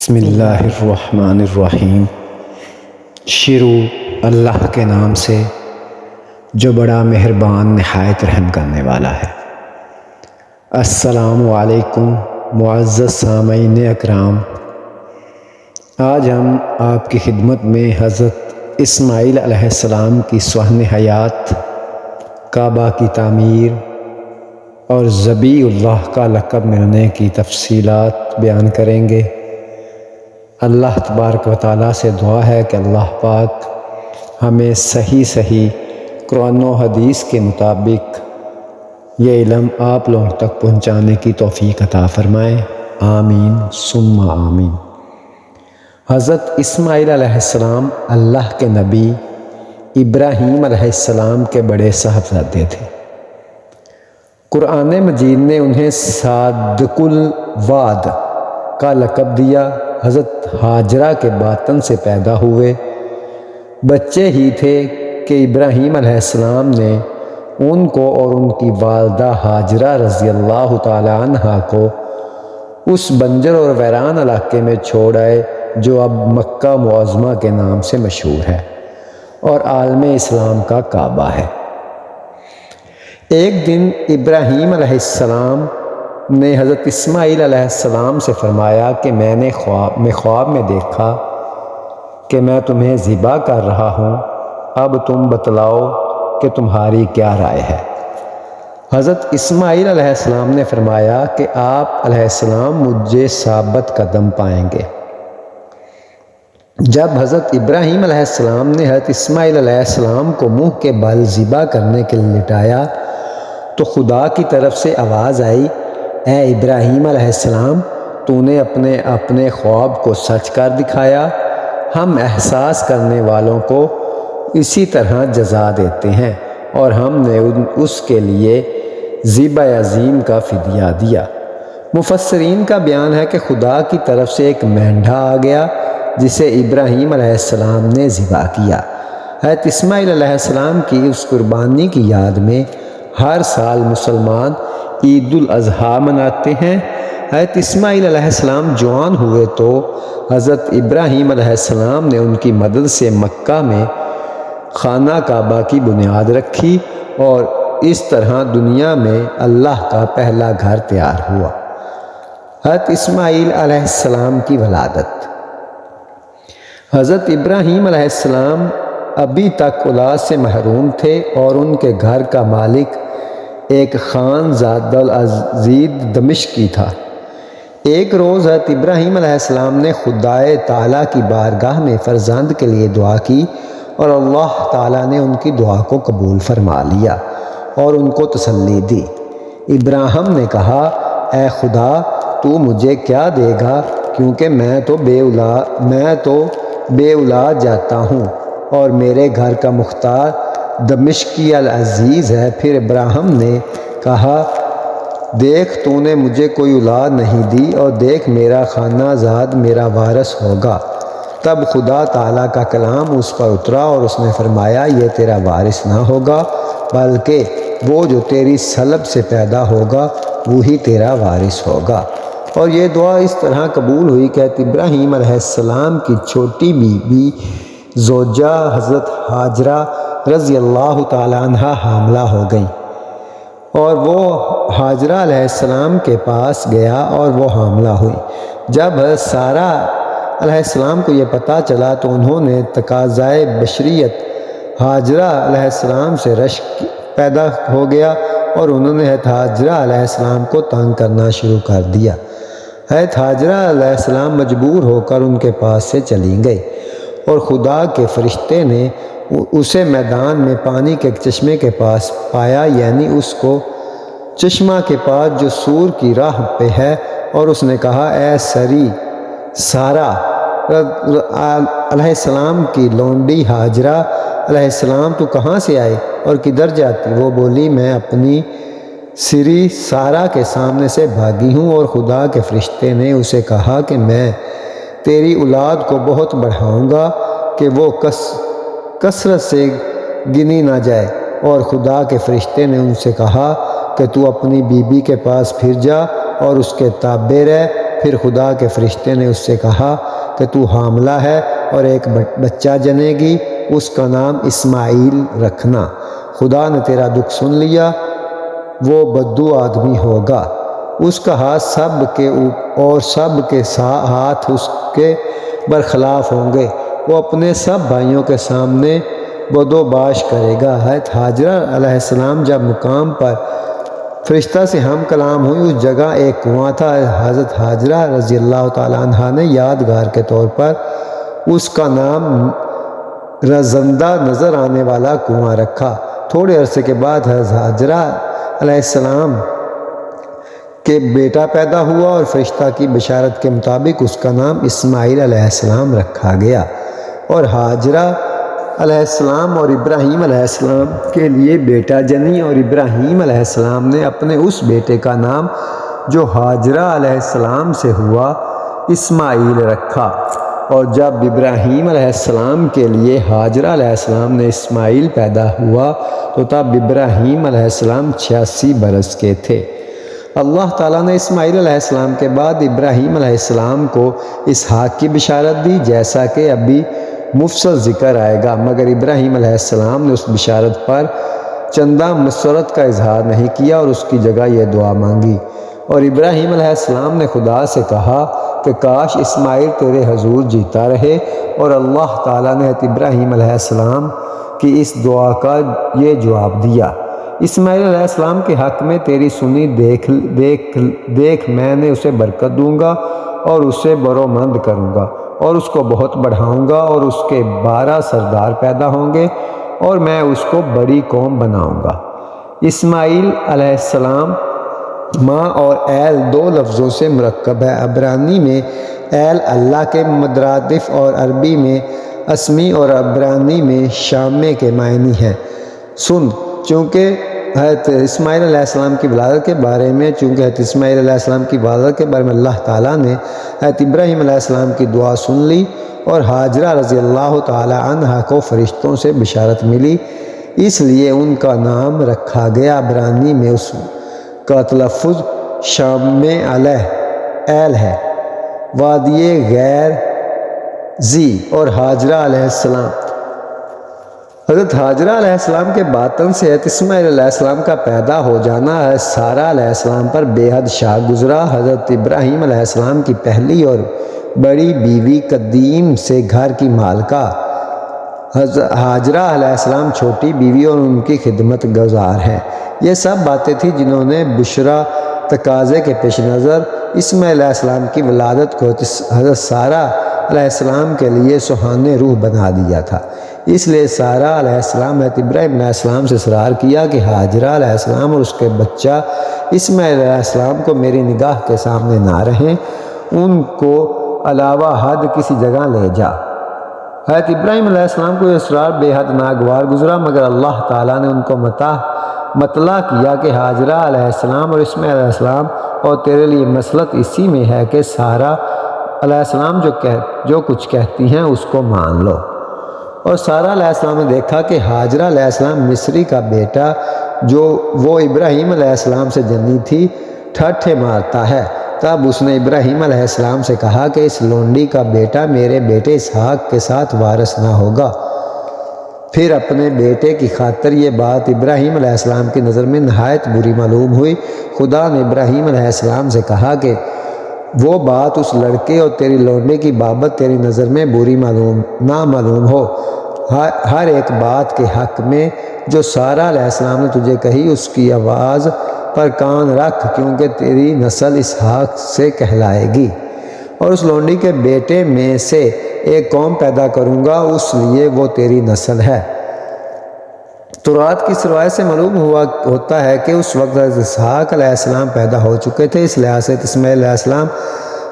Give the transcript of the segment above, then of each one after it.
بسم اللہ الرحمن الرحیم۔ شروع اللہ کے نام سے جو بڑا مہربان نہایت رحم کرنے والا ہے۔ السلام علیکم معزز سامعین اکرام، آج ہم آپ کی خدمت میں حضرت اسماعیل علیہ السلام کی سوہن حیات، کعبہ کی تعمیر اور ذبیح اللہ کا لقب ملنے کی تفصیلات بیان کریں گے۔ اللہ تبارک و تعالیٰ سے دعا ہے کہ اللہ پاک ہمیں صحیح قرآن و حدیث کے مطابق یہ علم آپ لوگوں تک پہنچانے کی توفیق عطا فرمائے، آمین ثم آمین۔ حضرت اسماعیل علیہ السلام اللہ کے نبی ابراہیم علیہ السلام کے بڑے صاحبزادے تھے۔ قرآن مجید نے انہیں صادق الوعد کا لقب دیا۔ حضرت ہاجرہ کے باطن سے پیدا ہوئے، بچے ہی تھے کہ ابراہیم علیہ السلام نے ان کو اور ان کی والدہ ہاجرہ رضی اللہ تعالی عنہ کو اس بنجر اور ویران علاقے میں چھوڑ آئے جو اب مکہ معظمہ کے نام سے مشہور ہے اور عالم اسلام کا کعبہ ہے۔ ایک دن ابراہیم علیہ السلام نے حضرت اسماعیل علیہ السلام سے فرمایا کہ میں نے خواب میں دیکھا کہ میں تمہیں ذبح کر رہا ہوں، اب تم بتلاؤ کہ تمہاری کیا رائے ہے۔ حضرت اسماعیل علیہ السلام نے فرمایا کہ آپ علیہ السلام مجھے ثابت قدم پائیں گے۔ جب حضرت ابراہیم علیہ السلام نے حضرت اسماعیل علیہ السلام کو منہ کے بل ذبح کرنے کے لیے لٹایا تو خدا کی طرف سے آواز آئی، اے ابراہیم علیہ السلام، تو نے اپنے خواب کو سچ کر دکھایا۔ ہم احساس کرنے والوں کو اسی طرح جزا دیتے ہیں اور ہم نے اس کے لیے ذبح عظیم کا فدیہ دیا۔ مفسرین کا بیان ہے کہ خدا کی طرف سے ایک مینڈھا آ گیا جسے ابراہیم علیہ السلام نے ذبح کیا۔ حضرت اسماعیل علیہ السلام کی اس قربانی کی یاد میں ہر سال مسلمان عید الاضحیٰ مناتے ہیں۔ حضرت اسماعیل علیہ السلام جوان ہوئے تو حضرت ابراہیم علیہ السلام نے ان کی مدد سے مکہ میں خانہ کعبہ کی بنیاد رکھی اور اس طرح دنیا میں اللہ کا پہلا گھر تیار ہوا۔ حضرت اسماعیل علیہ السلام کی ولادت۔ حضرت ابراہیم علیہ السلام ابھی تک اولاد سے محروم تھے اور ان کے گھر کا مالک ایک خان ذات العزیز دمشقی تھا۔ ایک روز حضرت ابراہیم علیہ السلام نے خدائے تعالیٰ کی بارگاہ میں فرزند کے لیے دعا کی اور اللہ تعالیٰ نے ان کی دعا کو قبول فرما لیا اور ان کو تسلی دی۔ ابراہیم نے کہا، اے خدا، تو مجھے کیا دے گا کیونکہ میں تو بے اولاد جاتا ہوں اور میرے گھر کا مختار دمشقی العزیز ہے۔ پھر ابراہیم نے کہا، دیکھ تو نے مجھے کوئی اولاد نہیں دی اور دیکھ میرا خانہ زاد میرا وارث ہوگا۔ تب خدا تعالیٰ کا کلام اس پر اترا اور اس نے فرمایا، یہ تیرا وارث نہ ہوگا بلکہ وہ جو تیری صلب سے پیدا ہوگا وہی تیرا وارث ہوگا۔ اور یہ دعا اس طرح قبول ہوئی کہ ابراہیم علیہ السلام کی چھوٹی بیوی زوجہ حضرت ہاجرہ رضی اللہ تعالی عنہ حاملہ ہو گئی اور وہ ہاجرہ علیہ السلام کے پاس گیا اور وہ حاملہ ہوئی۔ جب حضرت سارہ علیہ السلام کو یہ پتہ چلا تو انہوں نے تقاضائے بشریت ہاجرہ علیہ السلام سے رشک پیدا ہو گیا اور انہوں نے حضرت ہاجرہ علیہ السلام کو تنگ کرنا شروع کر دیا۔ حضرت ہاجرہ علیہ السلام مجبور ہو کر ان کے پاس سے چلی گئی اور خدا کے فرشتے نے اسے میدان میں پانی کے چشمے کے پاس پایا، یعنی اس کو چشمہ کے پاس جو سور کی راہ پہ ہے، اور اس نے کہا، اے سارہ علیہ السلام کی لونڈی ہاجرہ علیہ السلام، تو کہاں سے آئے اور کدھر جاتی؟ وہ بولی، میں اپنی سری سارہ کے سامنے سے بھاگی ہوں اور خدا کے فرشتے نے اسے کہا کہ میں تیری اولاد کو بہت بڑھاؤں گا کہ وہ کثرت سے گنی نہ جائے۔ اور خدا کے فرشتے نے ان سے کہا کہ تو اپنی بیوی کے پاس پھر جا اور اس کے تابع رہ پھر خدا کے فرشتے نے اس سے کہا کہ تو حاملہ ہے اور ایک بچہ جنے گی، اس کا نام اسماعیل رکھنا۔ خدا نے تیرا دکھ سن لیا، وہ بدو آدمی ہوگا، اس کا ہاتھ سب کے اور سب کے ہاتھ اس کے برخلاف ہوں گے، وہ اپنے سب بھائیوں کے سامنے بدوباش کرے گا۔ حضرت ہاجرہ علیہ السلام جب مقام پر فرشتہ سے ہم کلام ہوئی، اس جگہ ایک کنواں تھا۔ حضرت ہاجرہ رضی اللہ تعالیٰ عنہ نے یادگار کے طور پر اس کا نام رزندہ نظر آنے والا کنواں رکھا۔ تھوڑے عرصے کے بعد حضرت ہاجرہ علیہ السلام کے بیٹا پیدا ہوا اور فرشتہ کی بشارت کے مطابق اس کا نام اسماعیل علیہ السلام رکھا گیا۔ اور ہاجرہ علیہ السلام اور ابراہیم علیہ السلام کے لیے بیٹا جنی، اور ابراہیم علیہ السلام نے اپنے اس بیٹے کا نام جو ہاجرہ علیہ السلام سے ہوا اسماعیل رکھا۔ اور جب ابراہیم علیہ السلام کے لیے ہاجرہ علیہ السلام نے اسماعیل پیدا ہوا تو تب ابراہیم علیہ السلام 86 برس کے تھے۔ اللہ تعالیٰ نے اسماعیل علیہ السلام کے بعد ابراہیم علیہ السلام کو اسحاق کی بشارت دی، جیسا کہ ابھی مفصل ذکر آئے گا، مگر ابراہیم علیہ السلام نے اس بشارت پر چندہ مسرت کا اظہار نہیں کیا اور اس کی جگہ یہ دعا مانگی۔ اور ابراہیم علیہ السلام نے خدا سے کہا کہ کاش اسماعیل تیرے حضور جیتا رہے، اور اللہ تعالیٰ نے ابراہیم علیہ السلام کی اس دعا کا یہ جواب دیا۔ اسماعیل علیہ السلام کے حق میں تیری سنی دیکھ میں نے اسے برکت دوں گا اور اسے برومند کروں گا اور اس کو بہت بڑھاؤں گا، اور اس کے 12 سردار پیدا ہوں گے اور میں اس کو بڑی قوم بناؤں گا۔ اسماعیل علیہ السلام ماں اور ایل 2 لفظوں سے مرکب ہے۔ عبرانی میں ایل اللہ کے مترادف اور عربی میں اسمی اور عبرانی میں شامے کے معنی ہیں۔ چونکہ حضرت اسماعیل علیہ السلام کی ولادت کے بارے میں اللہ تعالیٰ نے حضرت ابراہیم علیہ السلام کی دعا سن لی، اور ہاجرہ رضی اللہ تعالیٰ عنہ کو فرشتوں سے بشارت ملی، اس لیے ان کا نام رکھا گیا۔ عبرانی میں اس کا تلفظ شام علیہ ایل ہے۔ وادی غیر زی اور ہاجرہ علیہ السلام۔ حضرت ہاجرہ علیہ السلام کے باطن سے حضرت اسماعیل علیہ السلام کا پیدا ہو جانا حضرت سارہ علیہ السلام پر بے حد شاہ گزرا۔ حضرت ابراہیم علیہ السلام کی پہلی اور بڑی بیوی قدیم سے گھر کی مالکہ حضرت ہاجرہ علیہ السلام چھوٹی بیوی اور ان کی خدمت گزار ہے۔ یہ سب باتیں تھیں جنہوں نے بشرا تقاضے کے پیش نظر اسماعیل علیہ السلام کی ولادت کو حضرت سارہ علیہ السلام کے لیے سہانے روح بنا دیا تھا۔ اس لیے سارہ علیہ السلام حضرت ابراہیم علیہ السلام سے اصرار کیا کہ ہاجرہ علیہ السلام اور اس کے بچہ اسماعیل علیہ السلام کو میری نگاہ کے سامنے نہ رہیں، ان کو علاوہ حد کسی جگہ لے جا۔ حضرت ابراہیم علیہ السلام کو یہ اصرار بے حد ناگوار گزرا، مگر اللہ تعالیٰ نے ان کو مطلع کیا کہ ہاجرہ علیہ السلام اور اسماعیل علیہ السلام، اور تیرے لیے مصلحت اسی میں ہے کہ سارہ علیہ السلام جو کچھ کہتی ہیں اس کو مان لو۔ اور سارہ علیہ السلام نے دیکھا کہ ہاجرہ علیہ السلام مصری کا بیٹا جو وہ ابراہیم علیہ السلام سے جنی تھی ٹھٹھے مارتا ہے۔ تب اس نے ابراہیم علیہ السلام سے کہا کہ اس لونڈی کا بیٹا میرے بیٹے اسحاق کے ساتھ وارث نہ ہوگا۔ پھر اپنے بیٹے کی خاطر یہ بات ابراہیم علیہ السلام کی نظر میں نہایت بری معلوم ہوئی۔ خدا نے ابراہیم علیہ السلام سے کہا کہ وہ بات اس لڑکے اور تیری لونڈے کی بابت تیری نظر میں بری نہ معلوم ہو۔ ہر ایک بات کے حق میں جو سارہ علیہ السلام نے تجھے کہی اس کی آواز پر کان رکھ، کیونکہ تیری نسل اسحاق سے کہلائے گی، اور اس لونڈی کے بیٹے میں سے ایک قوم پیدا کروں گا، اس لیے وہ تیری نسل ہے۔ تورات کی روایت سے معلوم ہوتا ہے کہ اس وقت حضرت اسحاق علیہ السلام پیدا ہو چکے تھے، اس لحاظ سے اسماعیل علیہ السلام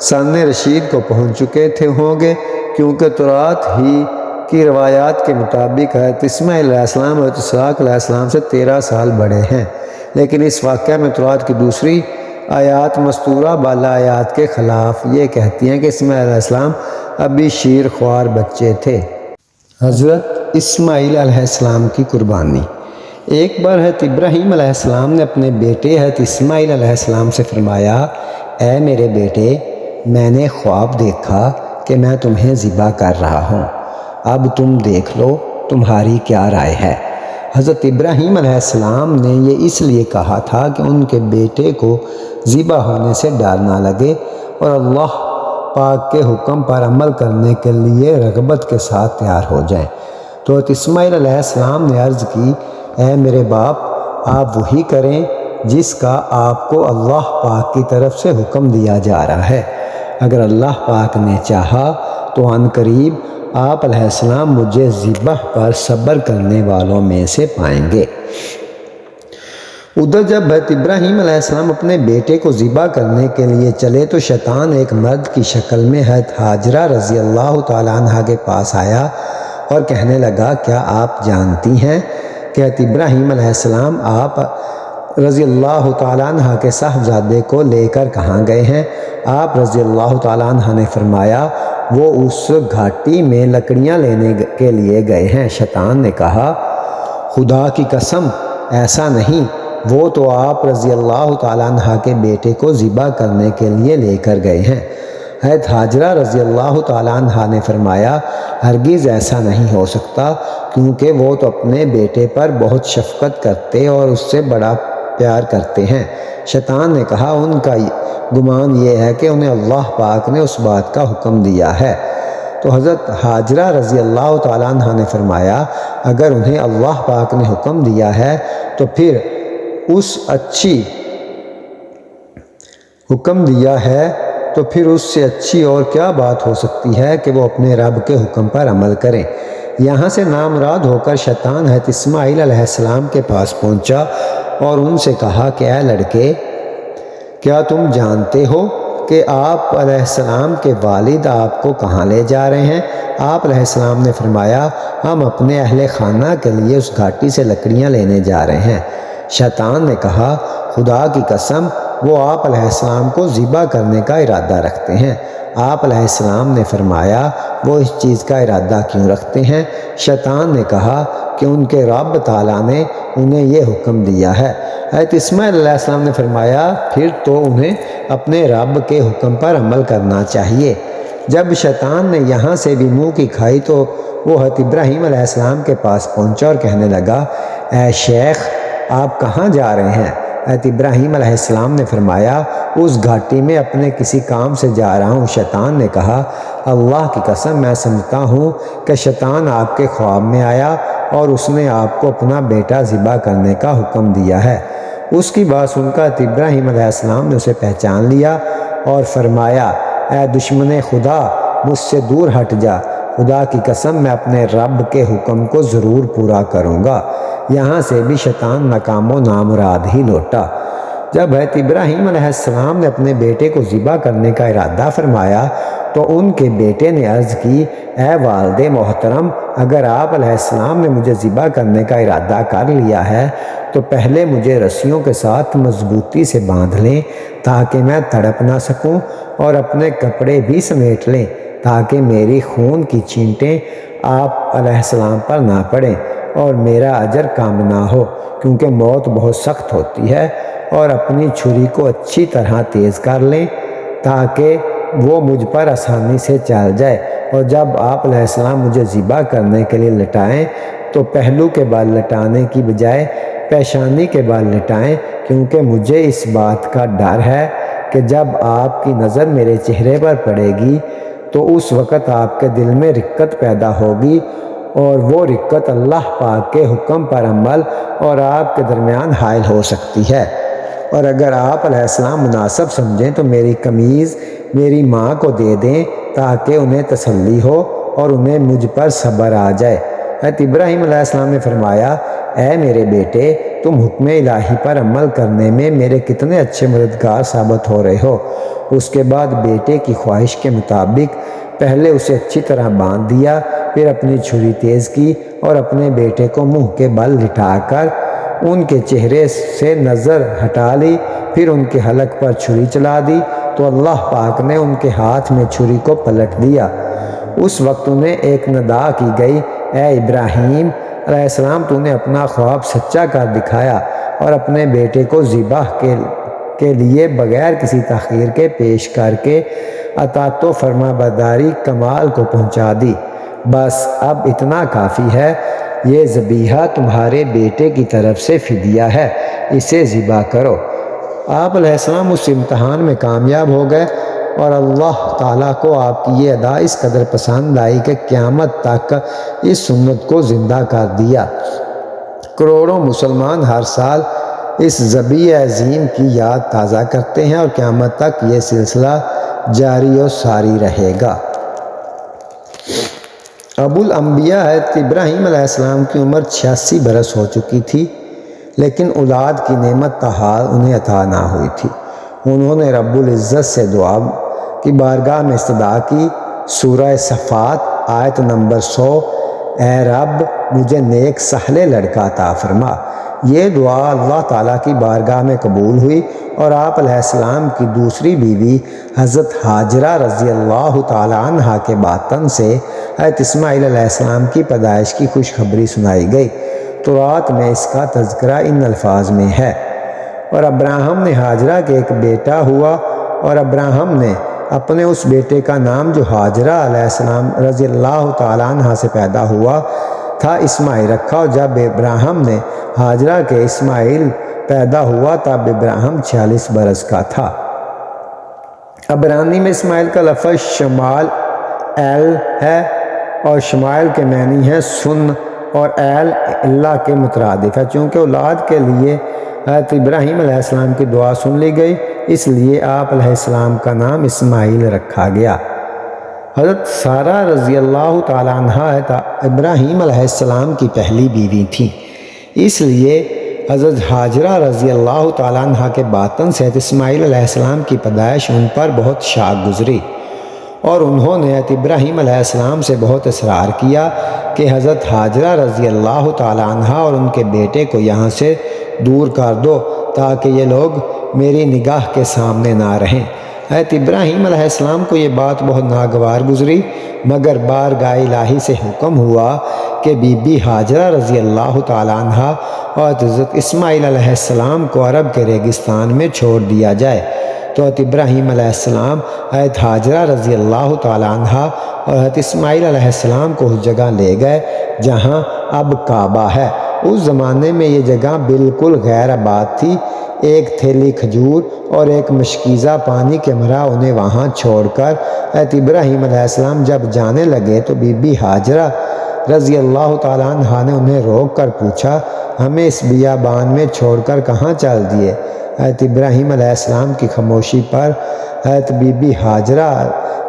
سن رشید کو پہنچ چکے ہوں گے، کیونکہ تورات ہی کی روایات کے مطابق حضرت اسماعیل علیہ السلام اور حضرت اسحاق علیہ السلام سے 13 سال بڑے ہیں، لیکن اس واقعہ میں تورات کی دوسری آیات مستورہ بالا آیات کے خلاف یہ کہتی ہیں کہ اسماعیل علیہ السلام ابھی شیر خوار بچے تھے۔ حضرت اسماعیل علیہ السلام کی قربانی۔ ایک بار حضرت ابراہیم علیہ السلام نے اپنے بیٹے حضرت اسماعیل علیہ السلام سے فرمایا، اے میرے بیٹے، میں نے خواب دیکھا کہ میں تمہیں ذبح کر رہا ہوں، اب تم دیکھ لو تمہاری کیا رائے ہے۔ حضرت ابراہیم علیہ السلام نے یہ اس لیے کہا تھا کہ ان کے بیٹے کو ذبح ہونے سے ڈر نہ لگے اور اللہ پاک کے حکم پر عمل کرنے کے لیے رغبت کے ساتھ تیار ہو جائیں۔ تو حضرت اسماعیل علیہ السلام نے عرض کی، اے میرے باپ، آپ وہی کریں جس کا آپ کو اللہ پاک کی طرف سے حکم دیا جا رہا ہے۔ اگر اللہ پاک نے چاہا تو عن قریب آپ علیہ السلام مجھے ذبح پر صبر کرنے والوں میں سے پائیں گے۔ ادھر جب حضرت ابراہیم علیہ السلام اپنے بیٹے کو ذبح کرنے کے لیے چلے تو شیطان ایک مرد کی شکل میں حضرت حاجرہ رضی اللہ تعالیٰ عنہ کے پاس آیا اور کہنے لگا، کیا آپ جانتی ہیں کہ حضرت ابراہیم علیہ السلام آپ رضی اللہ تعالیٰ عنہ کے صاحبزادے کو لے کر کہاں گئے ہیں؟ آپ رضی اللہ تعالیٰ عنہ نے فرمایا، وہ اس گھاٹی میں لکڑیاں لینے کے لیے گئے ہیں۔ شیطان نے کہا، خدا کی قسم ایسا نہیں، وہ تو آپ رضی اللہ تعالیٰ عنہ کے بیٹے کو ذبح کرنے کے لیے لے کر گئے ہیں۔ حضرت حاجرہ رضی اللہ تعالیٰ عنہ نے فرمایا، ہرگز ایسا نہیں ہو سکتا، کیونکہ وہ تو اپنے بیٹے پر بہت شفقت کرتے اور اس سے بڑا پیار کرتے ہیں۔ شیطان نے کہا، ان کا گمان یہ ہے کہ انہیں اللہ پاک نے اس بات کا حکم دیا ہے۔ تو حضرت حاجرہ رضی اللہ تعالیٰ عنہ نے فرمایا، اگر انہیں اللہ پاک نے حکم دیا ہے تو پھر اس سے اچھی اور کیا بات ہو سکتی ہے کہ وہ اپنے رب کے حکم پر عمل کریں۔ یہاں سے نامراد ہو کر شیطان حضرت اسماعیل علیہ السلام کے پاس پہنچا اور ان سے کہا کہ اے لڑکے، کیا تم جانتے ہو کہ آپ علیہ السلام کے والد آپ کو کہاں لے جا رہے ہیں؟ آپ علیہ السلام نے فرمایا، ہم اپنے اہل خانہ کے لیے اس گھاٹی سے لکڑیاں لینے جا رہے ہیں۔ شیطان نے کہا، خدا کی قسم وہ آپ علیہ السلام کو ذبح کرنے کا ارادہ رکھتے ہیں۔ آپ علیہ السلام نے فرمایا، وہ اس چیز کا ارادہ کیوں رکھتے ہیں؟ شیطان نے کہا کہ ان کے رب تعالیٰ نے انہیں یہ حکم دیا ہے۔ حضرت اسماعیل علیہ السلام نے فرمایا، پھر تو انہیں اپنے رب کے حکم پر عمل کرنا چاہیے۔ جب شیطان نے یہاں سے بھی منہ کی کھائی تو وہ حضرت ابراہیم علیہ السلام کے پاس پہنچا اور کہنے لگا، اے شیخ، آپ کہاں جا رہے ہیں؟ حضرت ابراہیم علیہ السلام نے فرمایا، اس گھاٹی میں اپنے کسی کام سے جا رہا ہوں۔ شیطان نے کہا، اللہ کی قسم میں سمجھتا ہوں کہ شیطان آپ کے خواب میں آیا اور اس نے آپ کو اپنا بیٹا ذبح کرنے کا حکم دیا ہے۔ اس کی بات سن کر حضرت ابراہیم علیہ السلام نے اسے پہچان لیا اور فرمایا، اے دشمن خدا، مجھ سے دور ہٹ جا، خدا کی قسم میں اپنے رب کے حکم کو ضرور پورا کروں گا۔ یہاں سے بھی شیطان ناکام و نامراد ہی لوٹا۔ جب حضرت ابراہیم علیہ السلام نے اپنے بیٹے کو ذبح کرنے کا ارادہ فرمایا تو ان کے بیٹے نے عرض کی، اے والد محترم، اگر آپ علیہ السلام نے مجھے ذبح کرنے کا ارادہ کر لیا ہے تو پہلے مجھے رسیوں کے ساتھ مضبوطی سے باندھ لیں تاکہ میں تڑپ نہ سکوں، اور اپنے کپڑے بھی سمیٹ لیں تاکہ میری خون کی چھینٹیں آپ علیہ السلام پر نہ پڑیں اور میرا اجر کم نہ ہو، کیونکہ موت بہت سخت ہوتی ہے، اور اپنی چھری کو اچھی طرح تیز کر لیں تاکہ وہ مجھ پر آسانی سے چل جائے، اور جب آپ علیہ السلام مجھے ذبح کرنے کے لیے لٹائیں تو پہلو کے بال لٹانے کی بجائے پیشانی کے بال لٹائیں، کیونکہ مجھے اس بات کا ڈر ہے کہ جب آپ کی نظر میرے چہرے پر پڑے گی تو اس وقت آپ کے دل میں رقت پیدا ہوگی، اور وہ رقت اللہ پاک کے حکم پر عمل اور آپ کے درمیان حائل ہو سکتی ہے، اور اگر آپ علیہ السلام مناسب سمجھیں تو میری قمیض میری ماں کو دے دیں تاکہ انہیں تسلی ہو اور انہیں مجھ پر صبر آ جائے۔ حضرت ابراہیم علیہ السلام نے فرمایا، اے میرے بیٹے، تم حکم الہی پر عمل کرنے میں میرے کتنے اچھے مددگار ثابت ہو رہے ہو۔ اس کے بعد بیٹے کی خواہش کے مطابق پہلے اسے اچھی طرح باندھ دیا، پھر اپنی چھری تیز کی اور اپنے بیٹے کو منہ کے بل لٹا کر ان کے چہرے سے نظر ہٹا لی، پھر ان کے حلق پر چھری چلا دی تو اللہ پاک نے ان کے ہاتھ میں چھری کو پلٹ دیا۔ اس وقت انہیں ایک ندا کی گئی، اے ابراہیم علیہ السلام، تو نے اپنا خواب سچا کر دکھایا اور اپنے بیٹے کو ذبح کے لیے بغیر کسی تاخیر کے پیش کر کے اطاعت و فرما برداری کمال کو پہنچا دی۔ بس اب اتنا کافی ہے، یہ ذبیحہ تمہارے بیٹے کی طرف سے فدیہ ہے، اسے ذبح کرو۔ آپ علیہ السلام اس امتحان میں کامیاب ہو گئے اور اللہ تعالیٰ کو آپ کی یہ ادا اس قدر پسند آئی کہ قیامت تک اس سنت کو زندہ کر دیا۔ کروڑوں مسلمان ہر سال اس ذبیحہ عظیم کی یاد تازہ کرتے ہیں اور قیامت تک یہ سلسلہ جاری و ساری رہے گا۔ ابو الانبیاء حضرت ابراہیم علیہ السلام کی عمر 86 برس ہو چکی تھی، لیکن اولاد کی نعمت تاحال انہیں عطا نہ ہوئی تھی۔ انہوں نے رب العزت سے دعا کی بارگاہ میں استدعا کی۔ سورہ صفات آیت نمبر 100، اے رب مجھے نیک صالح لڑکا عطا فرما۔ یہ دعا اللہ تعالیٰ کی بارگاہ میں قبول ہوئی اور آپ علیہ السلام کی دوسری بیوی حضرت ہاجرہ رضی اللہ تعالیٰ عنہ کے باطن سے حضرت اسماعیل علیہ السلام کی پیدائش کی خوشخبری سنائی گئی۔ تورات میں اس کا تذکرہ ان الفاظ میں ہے، اور ابراہم نے ہاجرہ کے ایک بیٹا ہوا، اور ابراہم نے اپنے اس بیٹے کا نام جو ہاجرہ علیہ السلام رضی اللہ تعالیٰ عنہ سے پیدا ہوا تھا اسماعیل رکھا، اور جب ابراہم نے ہاجرہ کے اسماعیل پیدا ہوا تب ابراہم 46 برس کا تھا۔ عبرانی میں اسماعیل کا لفظ شمال ایل ہے، اور شمال کے معنی ہے سن، اور ایل اللہ کے مترادف ہے۔ چونکہ اولاد کے لیے حضرت ابراہیم علیہ السلام کی دعا سن لی گئی، اس لیے آپ علیہ السلام کا نام اسماعیل رکھا گیا۔ حضرت سارہ رضی اللہ تعالیٰ عنہ ابراہیم علیہ السلام کی پہلی بیوی تھی، اس لیے حضرت ہاجرہ رضی اللہ تعالیٰ عنہ کے باطن سے حضرت اسماعیل علیہ السلام کی پیدائش ان پر بہت شاق گزری، اور انہوں نے حضرت ابراہیم علیہ السلام سے بہت اصرار کیا کہ حضرت ہاجرہ رضی اللہ تعالیٰ عنہ اور ان کے بیٹے کو یہاں سے دور کر دو تاکہ یہ لوگ میری نگاہ کے سامنے نہ رہیں۔ حضرت ابراہیم علیہ السلام کو یہ بات بہت ناگوار گزری، مگر بارگاہ الہی سے حکم ہوا کہ بی بی ہاجرہ رضی اللہ تعالیٰ عنہ اور حضرت اسماعیل علیہ السلام کو عرب کے ریگستان میں چھوڑ دیا جائے۔ تو حضرت ابراہیم علیہ السلام حضرت ہاجرہ رضی اللہ تعالیٰ عنہ اور حضرت اسماعیل علیہ السلام کو اس جگہ لے گئے جہاں اب کعبہ ہے۔ اس زمانے میں یہ جگہ بالکل غیر آباد تھی۔ ایک تھیلی کھجور اور ایک مشکیزہ پانی کے مرا انہیں وہاں چھوڑ کر حضرت ابراہیم علیہ السلام جب جانے لگے تو بی بی ہاجرہ رضی اللہ تعالیٰ عنہ نے انہیں روک کر پوچھا، ہمیں اس بیابان میں چھوڑ کر کہاں چل دیے؟ حضرت ابراہیم علیہ السلام کی خاموشی پر حضرت بی بی ہاجرہ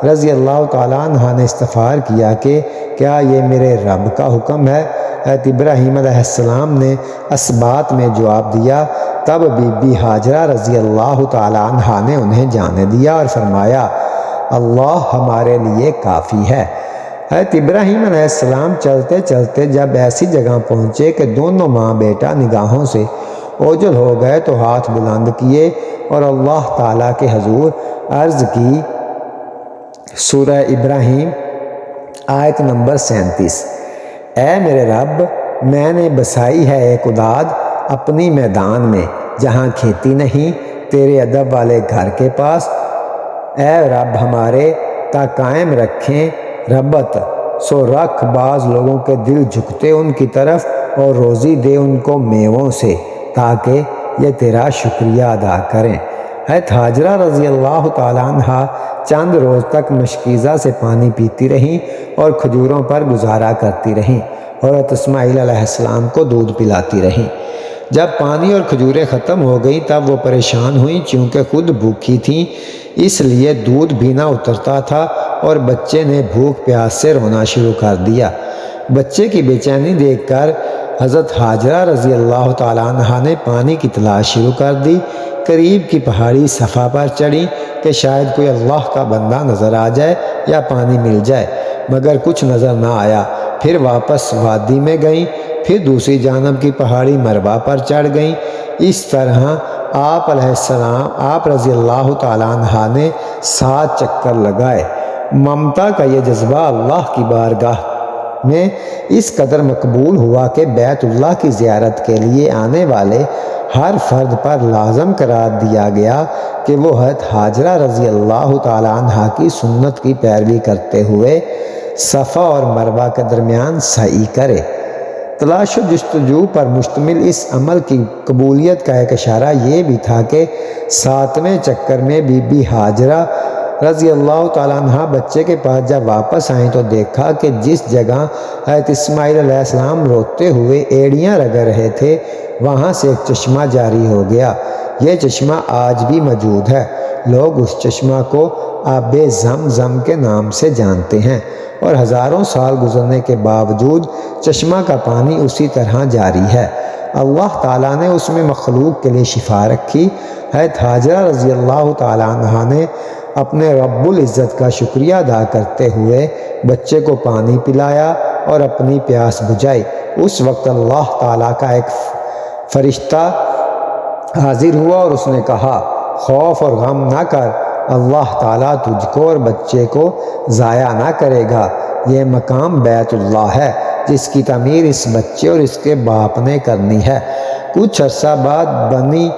رضی اللہ تعالیٰ عنہ نے استفسار کیا کہ کیا یہ میرے رب کا حکم ہے؟ حضرت ابراہیم علیہ السلام نے اثبات میں جواب دیا۔ تب بی بی ہاجرہ رضی اللہ تعالیٰ عنہ نے انہیں جانے دیا اور فرمایا، اللہ ہمارے لیے کافی ہے۔ حضرت ابراہیم علیہ السلام چلتے چلتے جب ایسی جگہ پہنچے کہ دونوں ماں بیٹا نگاہوں سے اوجھل ہو گئے تو ہاتھ بلند کیے اور اللہ تعالیٰ کے حضور عرض کی۔ سورہ ابراہیم آیت نمبر 37، اے میرے رب، میں نے بسائی ہے ایک اولاد اپنی میدان میں جہاں کھیتی نہیں، تیرے ادب والے گھر کے پاس۔ اے رب ہمارے تا قائم رکھیں ربط، سو رکھ بعض لوگوں کے دل جھکتے ان کی طرف، اور روزی دے ان کو میووں سے تاکہ یہ تیرا شکریہ ادا کریں۔ حضرت ہاجرہ رضی اللہ تعالیٰ عنہ چند روز تک مشکیزہ سے پانی پیتی رہیں اور کھجوروں پر گزارا کرتی رہیں، اور حضرت اسماعیل علیہ السلام کو دودھ پلاتی رہیں۔ جب پانی اور کھجوریں ختم ہو گئیں تب وہ پریشان ہوئیں، چونکہ خود بھوکھی تھیں، اس لیے دودھ بھی نہ اترتا تھا، اور بچے نے بھوک پیاس سے رونا شروع کر دیا۔ بچے کی بے چینی دیکھ کر حضرت ہاجرہ رضی اللہ تعالیٰ عنہ نے پانی کی تلاش شروع کر دی۔ قریب کی پہاڑی صفا پر چڑھی کہ شاید کوئی اللہ کا بندہ نظر آ جائے یا پانی مل جائے، مگر کچھ نظر نہ آیا۔ پھر واپس وادی میں گئیں، پھر دوسری جانب کی پہاڑی مروا پر چڑھ گئیں۔ اس طرح آپ رضی اللہ تعالیٰ عنہ نے 7 چکر لگائے۔ ممتا کا یہ جذبہ اللہ کی بارگاہ میں اس قدر مقبول ہوا کہ بیت اللہ کی زیارت کے لیے آنے والے ہر فرد پر لازم قرار دیا گیا کہ وہ حضرت حاجرہ رضی اللہ تعالیٰ عنہ کی سنت کی پیروی کرتے ہوئے صفا اور مروہ کے درمیان سعی کرے۔ تلاش و جستجو پر مشتمل اس عمل کی قبولیت کا ایک اشارہ یہ بھی تھا کہ 7ویں چکر میں بی بی حاجرہ رضی اللہ تعالیٰ عنہ بچے کے پاس جب واپس آئیں تو دیکھا کہ جس جگہ حضرت اسماعیل علیہ السلام روتے ہوئے ایڑیاں رگڑ رہے تھے وہاں سے ایک چشمہ جاری ہو گیا۔ یہ چشمہ آج بھی موجود ہے۔ لوگ اس چشمہ کو آب زمزم کے نام سے جانتے ہیں اور ہزاروں سال گزرنے کے باوجود چشمہ کا پانی اسی طرح جاری ہے۔ اللہ تعالیٰ نے اس میں مخلوق کے لیے شفا رکھی۔ حضرت حاجرہ رضی اللہ تعالیٰ عنہ نے اپنے رب العزت کا شکریہ ادا کرتے ہوئے بچے کو پانی پلایا اور اپنی پیاس بجھائی۔ اس وقت اللہ تعالیٰ کا ایک فرشتہ حاضر ہوا اور اس نے کہا، خوف اور غم نہ کر، اللہ تعالیٰ تجھ کو اور بچے کو ضائع نہ کرے گا۔ یہ مقام بیت اللہ ہے جس کی تعمیر اس بچے اور اس کے باپ نے کرنی ہے۔ کچھ عرصہ بعد بنی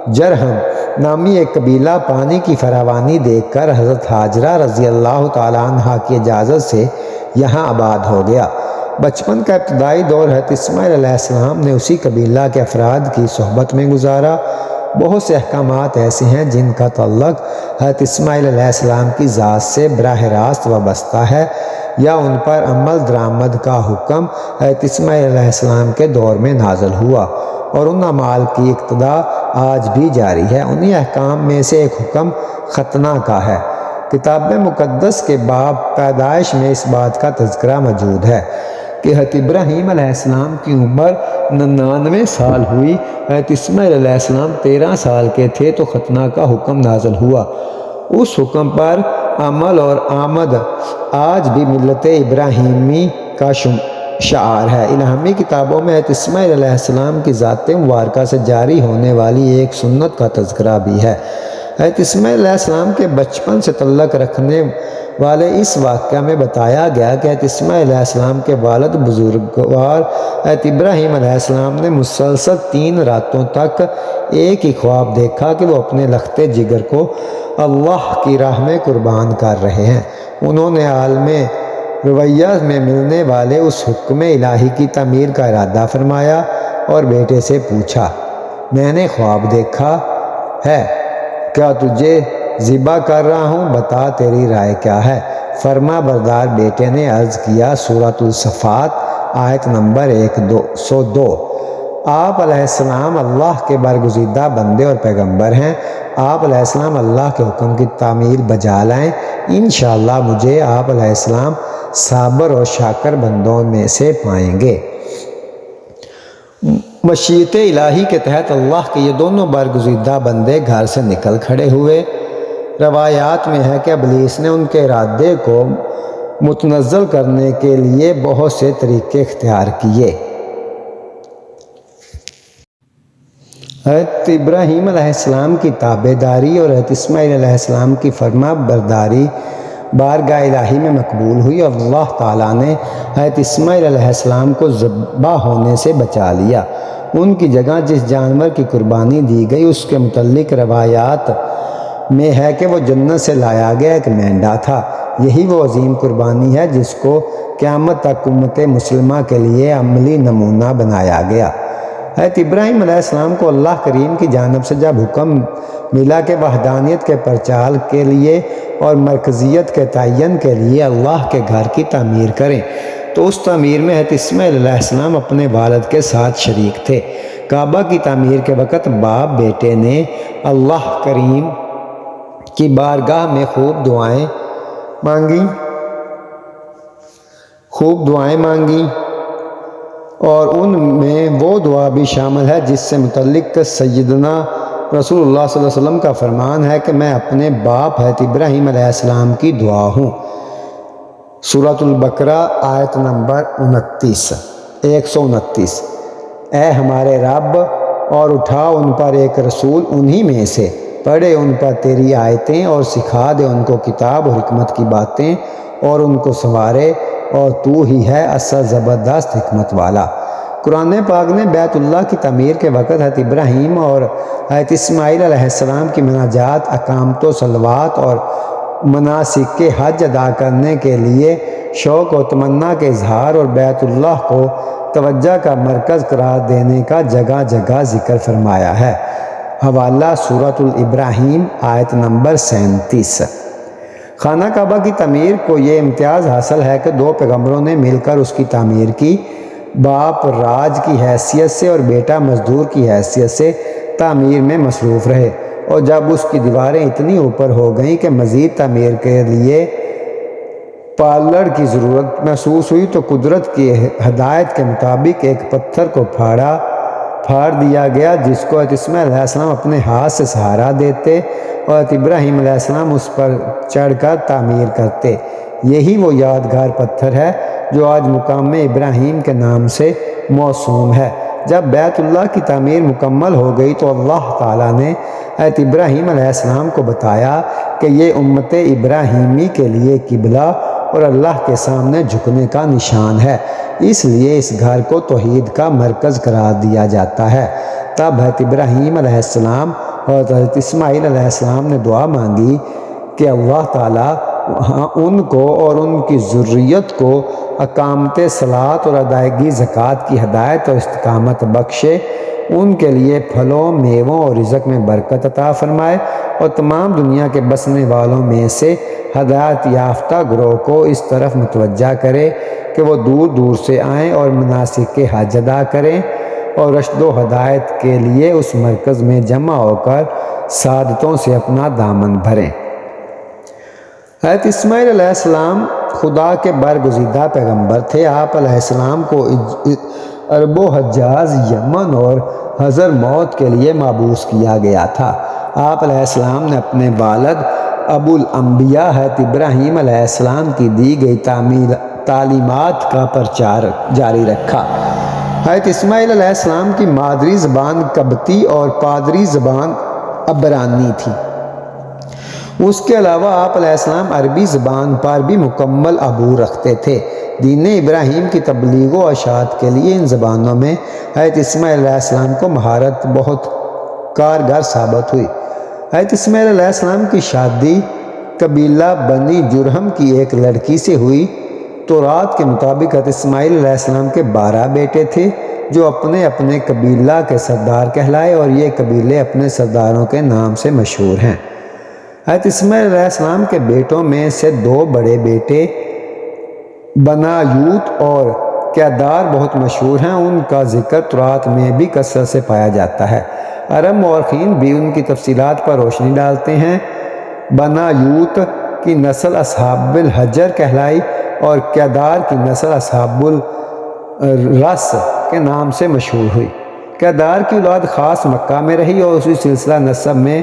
جرہم نامی ایک قبیلہ پانی کی فراوانی دیکھ کر حضرت حاجرہ رضی اللہ تعالیٰ عنہ کی اجازت سے یہاں آباد ہو گیا۔ بچپن کا ابتدائی دور حضرت اسماعیل علیہ السلام نے اسی قبیلہ کے افراد کی صحبت میں گزارا۔ بہت سے احکامات ایسے ہیں جن کا تعلق حضرت اسماعیل علیہ السلام کی ذات سے براہ راست وابستہ ہے یا ان پر عمل درآمد کا حکم حضرت اسماعیل علیہ السلام کے دور میں نازل ہوا اور ان اعمال کی اقتدا آج بھی جاری ہے۔ انہی احکام میں سے ایک حکم ختنہ کا ہے۔ کتاب مقدس کے باب پیدائش میں اس بات کا تذکرہ موجود ہے کہ حضرت ابراہیم علیہ السلام کی عمر 99 سال ہوئی، حضرت اسماعیل علیہ السلام 13 سال کے تھے تو ختنہ کا حکم نازل ہوا۔ اس حکم پر عمل اور آمد آج بھی ملت ابراہیمی کا شعار ہے۔ الہامی کتابوں میں حضرت اسماعیل علیہ السلام کی ذات مبارکہ سے جاری ہونے والی ایک سنت کا تذکرہ بھی ہے۔ حضرت اسماعیل علیہ السلام کے بچپن سے تعلق رکھنے والے اس واقعہ میں بتایا گیا کہ حضرت اسماعیل علیہ السلام کے والد بزرگوار حضرت ابراہیم علیہ السلام نے مسلسل 3 راتوں تک ایک ہی خواب دیکھا کہ وہ اپنے لخت جگر کو اللہ کی راہ میں قربان کر رہے ہیں۔ انہوں نے عالم رویہ میں ملنے والے اس حکم الہی کی تعمیر کا ارادہ فرمایا اور بیٹے سے پوچھا، میں نے خواب دیکھا ہے، کیا تجھے ذبح کر رہا ہوں؟ بتا تیری رائے کیا ہے؟ فرما بردار بیٹے نے عرض کیا، سورۃ الصفات آیت نمبر 102۔ آپ علیہ السلام اللہ کے برگزیدہ بندے اور پیغمبر ہیں۔ آپ علیہ السلام اللہ کے حکم کی تعمیل بجا لائیں، انشاءاللہ مجھے آپ علیہ السلام صابر اور شاکر بندوں میں سے پائیں گے۔ مشیت الہی کے تحت اللہ کے یہ دونوں برگزیدہ بندے گھر سے نکل کھڑے ہوئے۔ روایات میں ہے کہ ابلیس نے ان کے ارادے کو متنزل کرنے کے لیے بہت سے طریقے اختیار کیے۔ حضرت ابراہیم علیہ السلام کی تابعداری اور حضرت اسماعیل علیہ السلام کی فرما برداری بارگاہ الہی میں مقبول ہوئی اور اللہ تعالیٰ نے حضرت اسماعیل علیہ السلام کو ذبح ہونے سے بچا لیا۔ ان کی جگہ جس جانور کی قربانی دی گئی اس کے متعلق روایات میں ہے کہ وہ جنت سے لایا گیا ایک مینڈا تھا۔ یہی وہ عظیم قربانی ہے جس کو قیامت تک امت مسلمہ کے لیے عملی نمونہ بنایا گیا۔ حضرت ابراہیم علیہ السلام کو اللہ کریم کی جانب سے جب حکم ملا کہ وحدانیت کے پرچال کے لیے اور مرکزیت کے تعین کے لیے اللہ کے گھر کی تعمیر کریں تو اس تعمیر میں حضرت اسماعیل علیہ السلام اپنے والد کے ساتھ شریک تھے۔ کعبہ کی تعمیر کے وقت باپ بیٹے نے اللہ کریم کی بارگاہ میں خوب دعائیں مانگی اور ان میں وہ دعا بھی شامل ہے جس سے متعلق سیدنا رسول اللہ صلی اللہ علیہ وسلم کا فرمان ہے کہ میں اپنے باپ حضرت ابراہیم علیہ السلام کی دعا ہوں۔ سورۃ البقرہ آیت نمبر 129۔ اے ہمارے رب، اور اٹھا ان پر ایک رسول انہی میں سے، پڑھے ان پر تیری آیتیں اور سکھا دے ان کو کتاب اور حکمت کی باتیں اور ان کو سنوارے اور تو ہی ہے اصل زبردست حکمت والا۔ قرآن پاک نے بیت اللہ کی تعمیر کے وقت حضرت ابراہیم اور حضرت اسماعیل علیہ السلام کی مناجات، اقامت و صلوات اور مناسک حج ادا کرنے کے لیے شوق و تمنا کے اظہار اور بیت اللہ کو توجہ کا مرکز قرار دینے کا جگہ جگہ ذکر فرمایا ہے۔ حوالہ سورۃ الابراہیم آیت نمبر 37۔ خانہ کعبہ کی تعمیر کو یہ امتیاز حاصل ہے کہ 2 پیغمبروں نے مل کر اس کی تعمیر کی۔ باپ راج کی حیثیت سے اور بیٹا مزدور کی حیثیت سے تعمیر میں مصروف رہے، اور جب اس کی دیواریں اتنی اوپر ہو گئیں کہ مزید تعمیر کے لیے پالڑ کی ضرورت محسوس ہوئی تو قدرت کی ہدایت کے مطابق ایک پتھر کو پھاڑ دیا گیا، جس کو حضرت اسماعیل علیہ السلام اپنے ہاتھ سے سہارا دیتے اور حضرت ابراہیم علیہ السلام اس پر چڑھ کر تعمیر کرتے۔ یہی وہ یادگار پتھر ہے جو آج مقام ابراہیم کے نام سے موسوم ہے۔ جب بیت اللہ کی تعمیر مکمل ہو گئی تو اللہ تعالیٰ نے حضرت ابراہیم علیہ السلام کو بتایا کہ یہ امت ابراہیمی کے لیے قبلہ اور اللہ کے سامنے جھکنے کا نشان ہے، اس لیے اس گھر کو توحید کا مرکز قرار دیا جاتا ہے۔ تب حضرت ابراہیم علیہ السلام اور حضرت اسماعیل علیہ السلام نے دعا مانگی کہ اللہ تعالیٰ ان کو اور ان کی ذریت کو اقامت صلاۃ اور ادائیگی زکوٰۃ کی ہدایت اور استقامت بخشے، ان کے لیے پھلوں، میووں اور رزق میں برکت عطا فرمائے، اور تمام دنیا کے بسنے والوں میں سے ہدایت یافتہ گروہ کو اس طرف متوجہ کرے کہ وہ دور دور سے آئیں اور مناسک حج ادا کریں اور رشد و ہدایت کے لیے اس مرکز میں جمع ہو کر سعادتوں سے اپنا دامن بھریں۔ حضرت اسماعیل علیہ السلام خدا کے برگزیدہ پیغمبر تھے۔ آپ علیہ السلام کو عرب و حجاز، یمن اور حضر موت کے لیے مبعوث کیا گیا تھا۔ آپ علیہ السلام نے اپنے والد ابو الانبیاء حضرت ابراہیم علیہ السلام کی دی گئی تعلیمات کا پرچار جاری رکھا۔ حضرت اسماعیل علیہ السلام کی مادری زبان قبطی اور پادری زبان عبرانی تھی۔ اس کے علاوہ آپ علیہ السلام عربی زبان پر بھی مکمل عبور رکھتے تھے۔ دین ابراہیم کی تبلیغ و اشاعت کے لیے ان زبانوں میں حضرت اسماعیل علیہ السلام کو مہارت بہت کارگر ثابت ہوئی۔ حضرت اسماعیل علیہ السلام کی شادی قبیلہ بنی جرہم کی ایک لڑکی سے ہوئی۔ تورات کے مطابق حضرت اسماعیل علیہ السلام کے 12 بیٹے تھے جو اپنے اپنے قبیلہ کے سردار کہلائے، اور یہ قبیلے اپنے سرداروں کے نام سے مشہور ہیں۔ حضرت اسماعیل علیہ السلام کے بیٹوں میں سے 2 بڑے بیٹے بنایوت اور کیدار بہت مشہور ہیں، ان کا ذکر تورات میں بھی کثرت سے پایا جاتا ہے۔ عرب مورخین بھی ان کی تفصیلات پر روشنی ڈالتے ہیں۔ بنایوت کی نسل اصحاب الحجر کہلائی اور کیدار کی نسل اصحاب الرس کے نام سے مشہور ہوئی۔ کیدار کی اولاد خاص مکہ میں رہی اور اسی سلسلہ نسب میں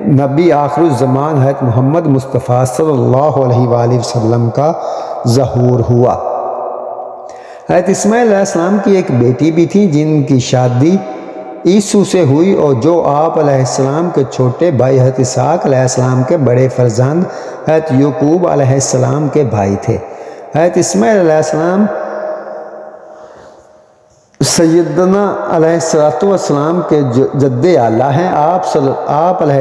نبی آخر الزمان حضرت محمد مصطفیٰ صلی اللہ علیہ وآلہ وسلم کا ظہور ہوا۔ حضرت اسماعیل علیہ السلام کی ایک بیٹی بھی تھی جن کی شادی عیسو سے ہوئی، اور جو آپ علیہ السلام کے چھوٹے بھائی حضرت اسحاق علیہ السلام کے بڑے فرزند حضرت یعقوب علیہ السلام کے بھائی تھے۔ حضرت اسماعیل علیہ السلام سیدنا علیہ السلام کے جد اعلیٰ ہیں۔ آپ صلی اللہ علیہ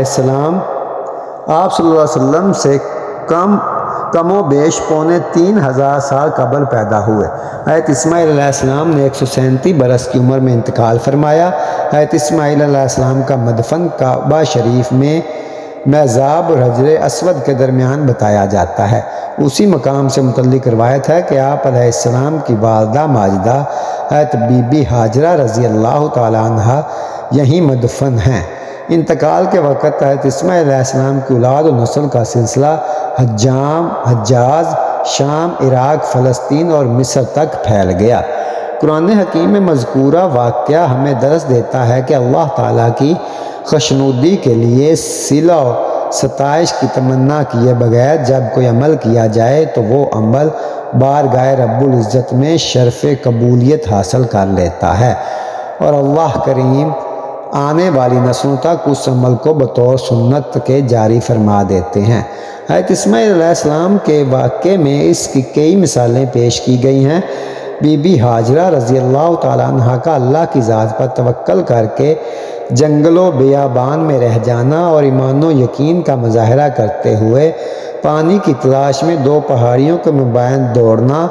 وسلم سے کم و بیش 3500 سال قبل پیدا ہوئے۔ حضرت اسماعیل علیہ السلام نے 137 برس کی عمر میں انتقال فرمایا۔ حضرت اسماعیل علیہ السلام کا مدفن کعبہ شریف میں محراب اور حجر اسود کے درمیان بتایا جاتا ہے۔ اسی مقام سے متعلق روایت ہے کہ آپ علیہ السلام کی والدہ ماجدہ حضرت بی بی ہاجرہ رضی اللہ تعالیٰ عنہ یہیں مدفن ہیں۔ انتقال کے وقت حضرت اسماعیل علیہ السلام کی اولاد و نسل کا سلسلہ حجاز، شام، عراق، فلسطین اور مصر تک پھیل گیا۔ قرآن حکیم میں مذکورہ واقعہ ہمیں درس دیتا ہے کہ اللہ تعالیٰ کی خوشنودی کے لیے صلہ و ستائش کی تمنا کیے بغیر جب کوئی عمل کیا جائے تو وہ عمل بارگاہ رب العزت میں شرف قبولیت حاصل کر لیتا ہے، اور اللہ کریم آنے والی نسلوں تک اس عمل کو بطور سنت کے جاری فرما دیتے ہیں۔ حضرت اسماعیل علیہ السلام کے واقعے میں اس کی کئی مثالیں پیش کی گئی ہیں۔ بی بی ہاجرہ رضی اللہ تعالیٰ عنہ کا اللہ کی ذات پر توکل کر کے جنگل و بیابان میں رہ جانا اور ایمان و یقین کا مظاہرہ کرتے ہوئے پانی کی تلاش میں دو پہاڑیوں کے مابین دوڑنا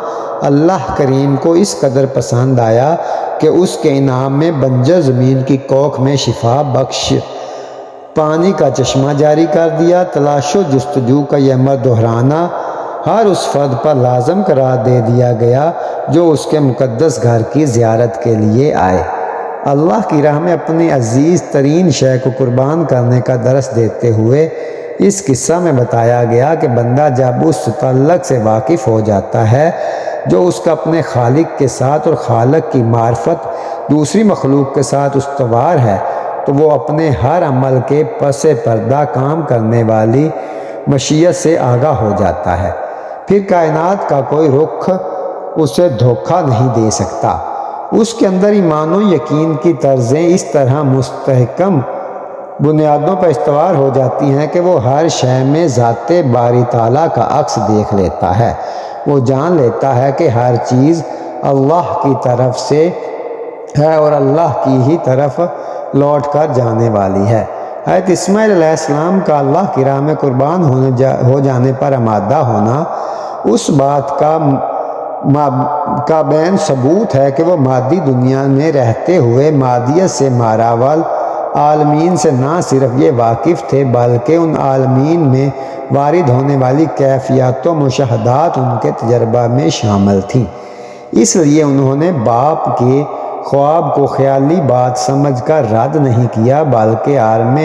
اللہ کریم کو اس قدر پسند آیا کہ اس کے انعام میں بنجر زمین کی کوکھ میں شفا بخش پانی کا چشمہ جاری کر دیا۔ تلاش و جستجو کا یہ عمل دہرانا ہر اس فرد پر لازم قرار دے دیا گیا جو اس کے مقدس گھر کی زیارت کے لیے آئے۔ اللہ کی راہ میں اپنے عزیز ترین شے کو قربان کرنے کا درس دیتے ہوئے اس قصہ میں بتایا گیا کہ بندہ جب اس تعلق سے واقف ہو جاتا ہے جو اس کا اپنے خالق کے ساتھ اور خالق کی معرفت دوسری مخلوق کے ساتھ استوار ہے، تو وہ اپنے ہر عمل کے پس پردہ کام کرنے والی مشیت سے آگاہ ہو جاتا ہے۔ پھر کائنات کا کوئی رخ اسے دھوکہ نہیں دے سکتا۔ اس کے اندر ایمان و یقین کی طرزیں اس طرح مستحکم بنیادوں پر استوار ہو جاتی ہیں کہ وہ ہر شے میں ذات باری تعالیٰ کا عکس دیکھ لیتا ہے۔ وہ جان لیتا ہے کہ ہر چیز اللہ کی طرف سے ہے اور اللہ کی ہی طرف لوٹ کر جانے والی ہے۔ حضرت اسماعیل علیہ السلام کا اللہ کی راہ میں قربان ہو جانے پر آمادہ ہونا اس بات کا بین ثبوت ہے کہ وہ مادی دنیا میں رہتے ہوئے مادیت سے ماراول عالمین سے نہ صرف یہ واقف تھے بلکہ ان عالمین میں وارد ہونے والی کیفیات و مشاہدات ان کے تجربہ میں شامل تھیں۔ اس لیے انہوں نے باپ کے خواب کو خیالی بات سمجھ کر رد نہیں کیا بلکہ عالم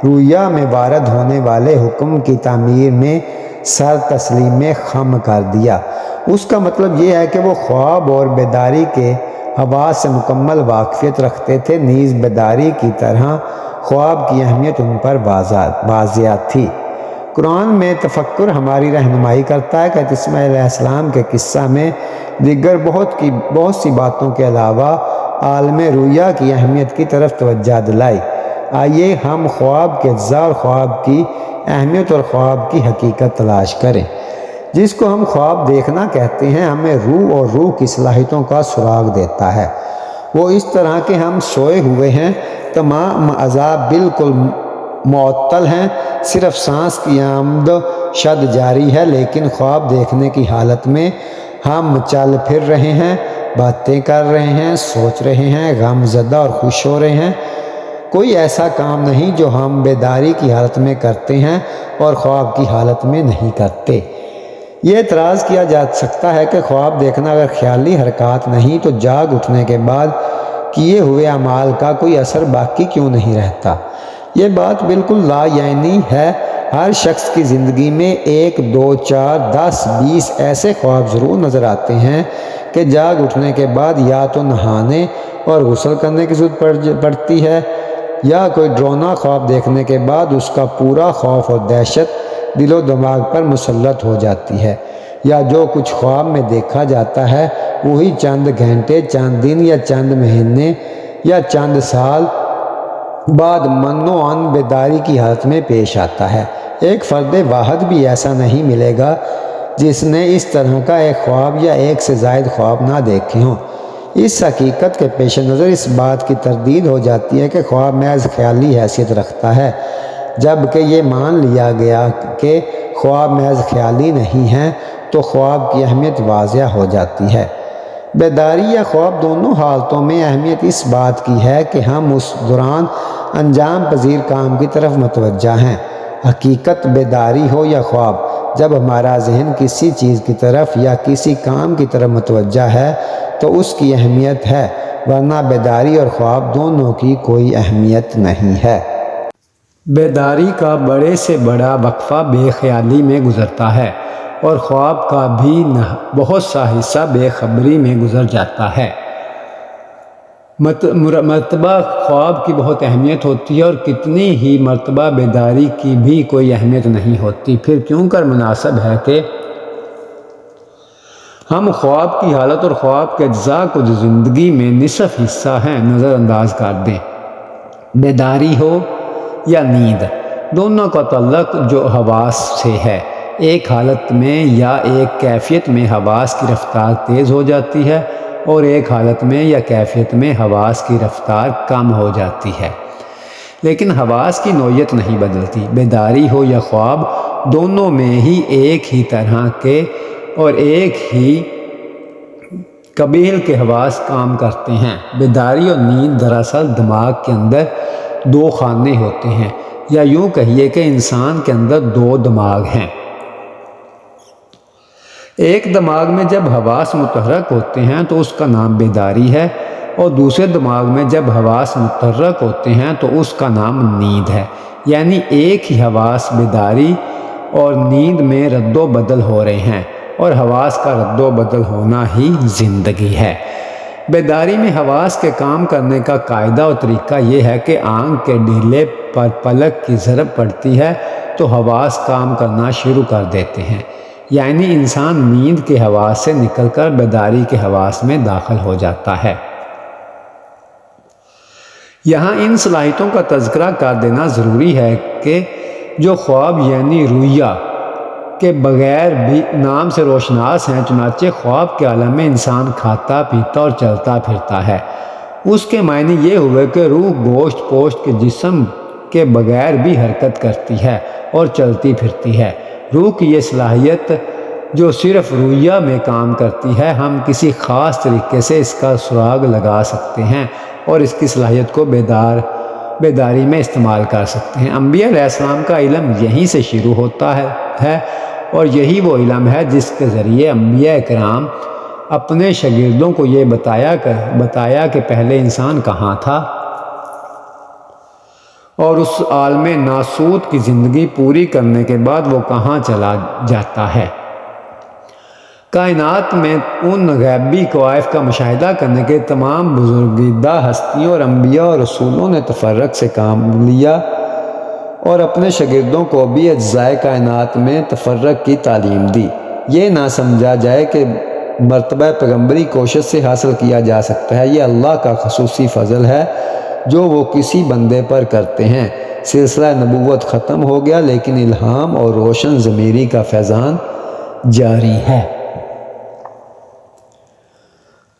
رویا میں وارد ہونے والے حکم کی تعمیر میں سر تسلیم خم کر دیا۔ اس کا مطلب یہ ہے کہ وہ خواب اور بیداری کے حواس سے مکمل واقفیت رکھتے تھے، نیز بیداری کی طرح خواب کی اہمیت ان پر واضح تھی۔ قرآن میں تفکر ہماری رہنمائی کرتا ہے کہ اسماعیل علیہ السلام کے قصہ میں دیگر بہت سی باتوں کے علاوہ عالم رویا کی اہمیت کی طرف توجہ دلائی۔ آئیے ہم خواب کے اجزاء اور خواب کی اہمیت اور خواب کی حقیقت تلاش کریں۔ جس کو ہم خواب دیکھنا کہتے ہیں ہمیں روح اور روح کی صلاحیتوں کا سراغ دیتا ہے۔ وہ اس طرح کہ ہم سوئے ہوئے ہیں، تمام اعضاء بالکل معطل ہیں، صرف سانس کی آمد شد جاری ہے، لیکن خواب دیکھنے کی حالت میں ہم چل پھر رہے ہیں، باتیں کر رہے ہیں، سوچ رہے ہیں، غم زدہ اور خوش ہو رہے ہیں۔ کوئی ایسا کام نہیں جو ہم بیداری کی حالت میں کرتے ہیں اور خواب کی حالت میں نہیں کرتے۔ یہ اعتراض کیا جا سکتا ہے کہ خواب دیکھنا اگر خیالی حرکات نہیں تو جاگ اٹھنے کے بعد کیے ہوئے اعمال کا کوئی اثر باقی کیوں نہیں رہتا؟ یہ بات بالکل لا یعنی ہے۔ ہر شخص کی زندگی میں 1، 2، 4، 10، 20 ایسے خواب ضرور نظر آتے ہیں کہ جاگ اٹھنے کے بعد یا تو نہانے اور غسل کرنے کی ضرورت پڑتی ہے، یا کوئی ڈراؤنا خواب دیکھنے کے بعد اس کا پورا خوف اور دہشت دل و دماغ پر مسلط ہو جاتی ہے، یا جو کچھ خواب میں دیکھا جاتا ہے وہی چند گھنٹے، چند دن یا چند مہینے یا چند سال بعد من و عن بیداری کی حالت میں پیش آتا ہے۔ ایک فرد واحد بھی ایسا نہیں ملے گا جس نے اس طرح کا ایک خواب یا ایک سے زائد خواب نہ دیکھے ہوں۔ اس حقیقت کے پیش نظر اس بات کی تردید ہو جاتی ہے کہ خواب محض خیالی حیثیت رکھتا ہے، جبکہ یہ مان لیا گیا کہ خواب محض خیالی نہیں ہیں تو خواب کی اہمیت واضح ہو جاتی ہے۔ بیداری یا خواب دونوں حالتوں میں اہمیت اس بات کی ہے کہ ہم اس دوران انجام پذیر کام کی طرف متوجہ ہیں۔ حقیقت بیداری ہو یا خواب، جب ہمارا ذہن کسی چیز کی طرف یا کسی کام کی طرف متوجہ ہے تو اس کی اہمیت ہے، ورنہ بیداری اور خواب دونوں کی کوئی اہمیت نہیں ہے۔ بیداری کا بڑے سے بڑا وقفہ بے خیالی میں گزرتا ہے اور خواب کا بھی بہت سا حصہ بے خبری میں گزر جاتا ہے۔ مرتبہ خواب کی بہت اہمیت ہوتی ہے اور کتنی ہی مرتبہ بیداری کی بھی کوئی اہمیت نہیں ہوتی۔ پھر کیوں کر مناسب ہے کہ ہم خواب کی حالت اور خواب کے اجزاء کو جو زندگی میں نصف حصہ ہیں نظر انداز کر دیں، بیداری ہو یا نیند۔ دونوں کا تعلق جو حواس سے ہے، ایک حالت میں یا ایک کیفیت میں حواس کی رفتار تیز ہو جاتی ہے اور ایک حالت میں یا کیفیت میں حواس کی رفتار کم ہو جاتی ہے، لیکن حواس کی نوعیت نہیں بدلتی۔ بیداری ہو یا خواب، دونوں میں ہی ایک ہی طرح کے اور ایک ہی قبیل کے حواس کام کرتے ہیں۔ بیداری اور نیند دراصل دماغ کے اندر دو خانے ہوتے ہیں، یا یوں کہیے کہ انسان کے اندر دو دماغ ہیں۔ ایک دماغ میں جب حواس متحرک ہوتے ہیں تو اس کا نام بیداری ہے، اور دوسرے دماغ میں جب حواس متحرک ہوتے ہیں تو اس کا نام نیند ہے۔ یعنی ایک ہی حواس بیداری اور نیند میں رد و بدل ہو رہے ہیں، اور حواس کا رد و بدل ہونا ہی زندگی ہے۔ بیداری میں حواس کے کام کرنے کا قاعدہ اور طریقہ یہ ہے کہ آنکھ کے ڈھیلے پر پلک کی ضرب پڑتی ہے تو حواس کام کرنا شروع کر دیتے ہیں، یعنی انسان نیند کے حواس سے نکل کر بیداری کے حواس میں داخل ہو جاتا ہے۔ یہاں ان صلاحیتوں کا تذکرہ کر دینا ضروری ہے کہ جو خواب یعنی رؤیا کے بغیر بھی نام سے روشناس ہیں، چنانچہ خواب کے عالم میں انسان کھاتا پیتا اور چلتا پھرتا ہے۔ اس کے معنی یہ ہوئے کہ روح گوشت پوشت کے جسم کے بغیر بھی حرکت کرتی ہے اور چلتی پھرتی ہے۔ روح کی یہ صلاحیت جو صرف رؤیا میں کام کرتی ہے، ہم کسی خاص طریقے سے اس کا سراغ لگا سکتے ہیں اور اس کی صلاحیت کو بیداری میں استعمال کر سکتے ہیں۔ انبیاء علیہ السلام کا علم یہیں سے شروع ہوتا ہے اور یہی وہ علم ہے جس کے ذریعے انبیاء کرام اپنے شاگردوں کو یہ بتایا کہ پہلے انسان کہاں تھا اور اس عالم ناسوت کی زندگی پوری کرنے کے بعد وہ کہاں چلا جاتا ہے۔ کائنات میں ان غیبی کوائف کا مشاہدہ کرنے کے تمام بزرگیدہ ہستیوں اور انبیاء اور رسولوں نے تفرق سے کام لیا اور اپنے شاگردوں کو بھی اجزائے کائنات میں تفرق کی تعلیم دی۔ یہ نہ سمجھا جائے کہ مرتبہ پیغمبری کوشش سے حاصل کیا جا سکتا ہے، یہ اللہ کا خصوصی فضل ہے جو وہ کسی بندے پر کرتے ہیں۔ سلسلہ نبوت ختم ہو گیا، لیکن الہام اور روشن ضمیری کا فیضان جاری ہے۔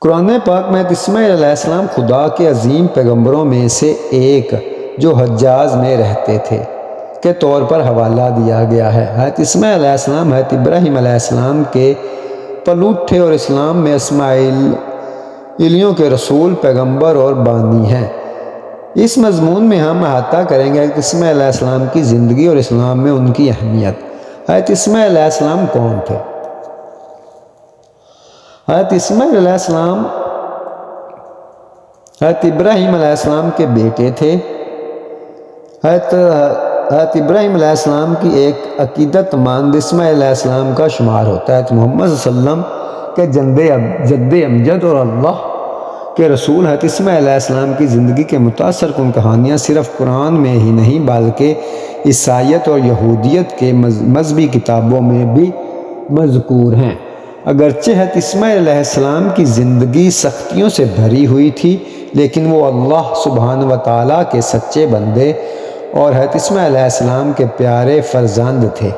قرآن پاک میں اسماعیل علیہ السلام خدا کے عظیم پیغمبروں میں سے ایک جو حجاز میں رہتے تھے کے طور پر حوالہ دیا گیا ہے۔ حضرت اسماعیل علیہ السلام حضرت ابراہیم علیہ السلام کے پلوٹ تھے اور اسلام میں اسماعیلیوں کے رسول، پیغمبر اور بانی ہیں۔ اس مضمون میں ہم احاطہ کریں گے حضرت اسماعیل علیہ السلام کی زندگی اور اسلام میں ان کی اہمیت۔ حضرت اسماعیل علیہ السلام کون تھے؟ حضرت اسماعیل علیہ السلام حضرت ابراہیم علیہ السلام کے بیٹے تھے۔ حضرت ابراہیم علیہ السلام کی ایک عقیدت مند اسماعیل علیہ السلام کا شمار ہوتا ہے۔ محمد صلی اللہ علیہ وسلم کے جد امجد اور اللہ کے رسول حضرت اسماعیل علیہ السلام کی زندگی کے متاثر کن کہانیاں صرف قرآن میں ہی نہیں بلکہ عیسائیت اور یہودیت کے مذہبی کتابوں میں بھی مذکور ہیں۔ اگرچہ حضرت اسماعیل علیہ السلام کی زندگی سختیوں سے بھری ہوئی تھی، لیکن وہ اللہ سبحانہ و تعالیٰ کے سچے بندے اور حضرت اسماعیل علیہ السلام کے پیارے فرزند تھے۔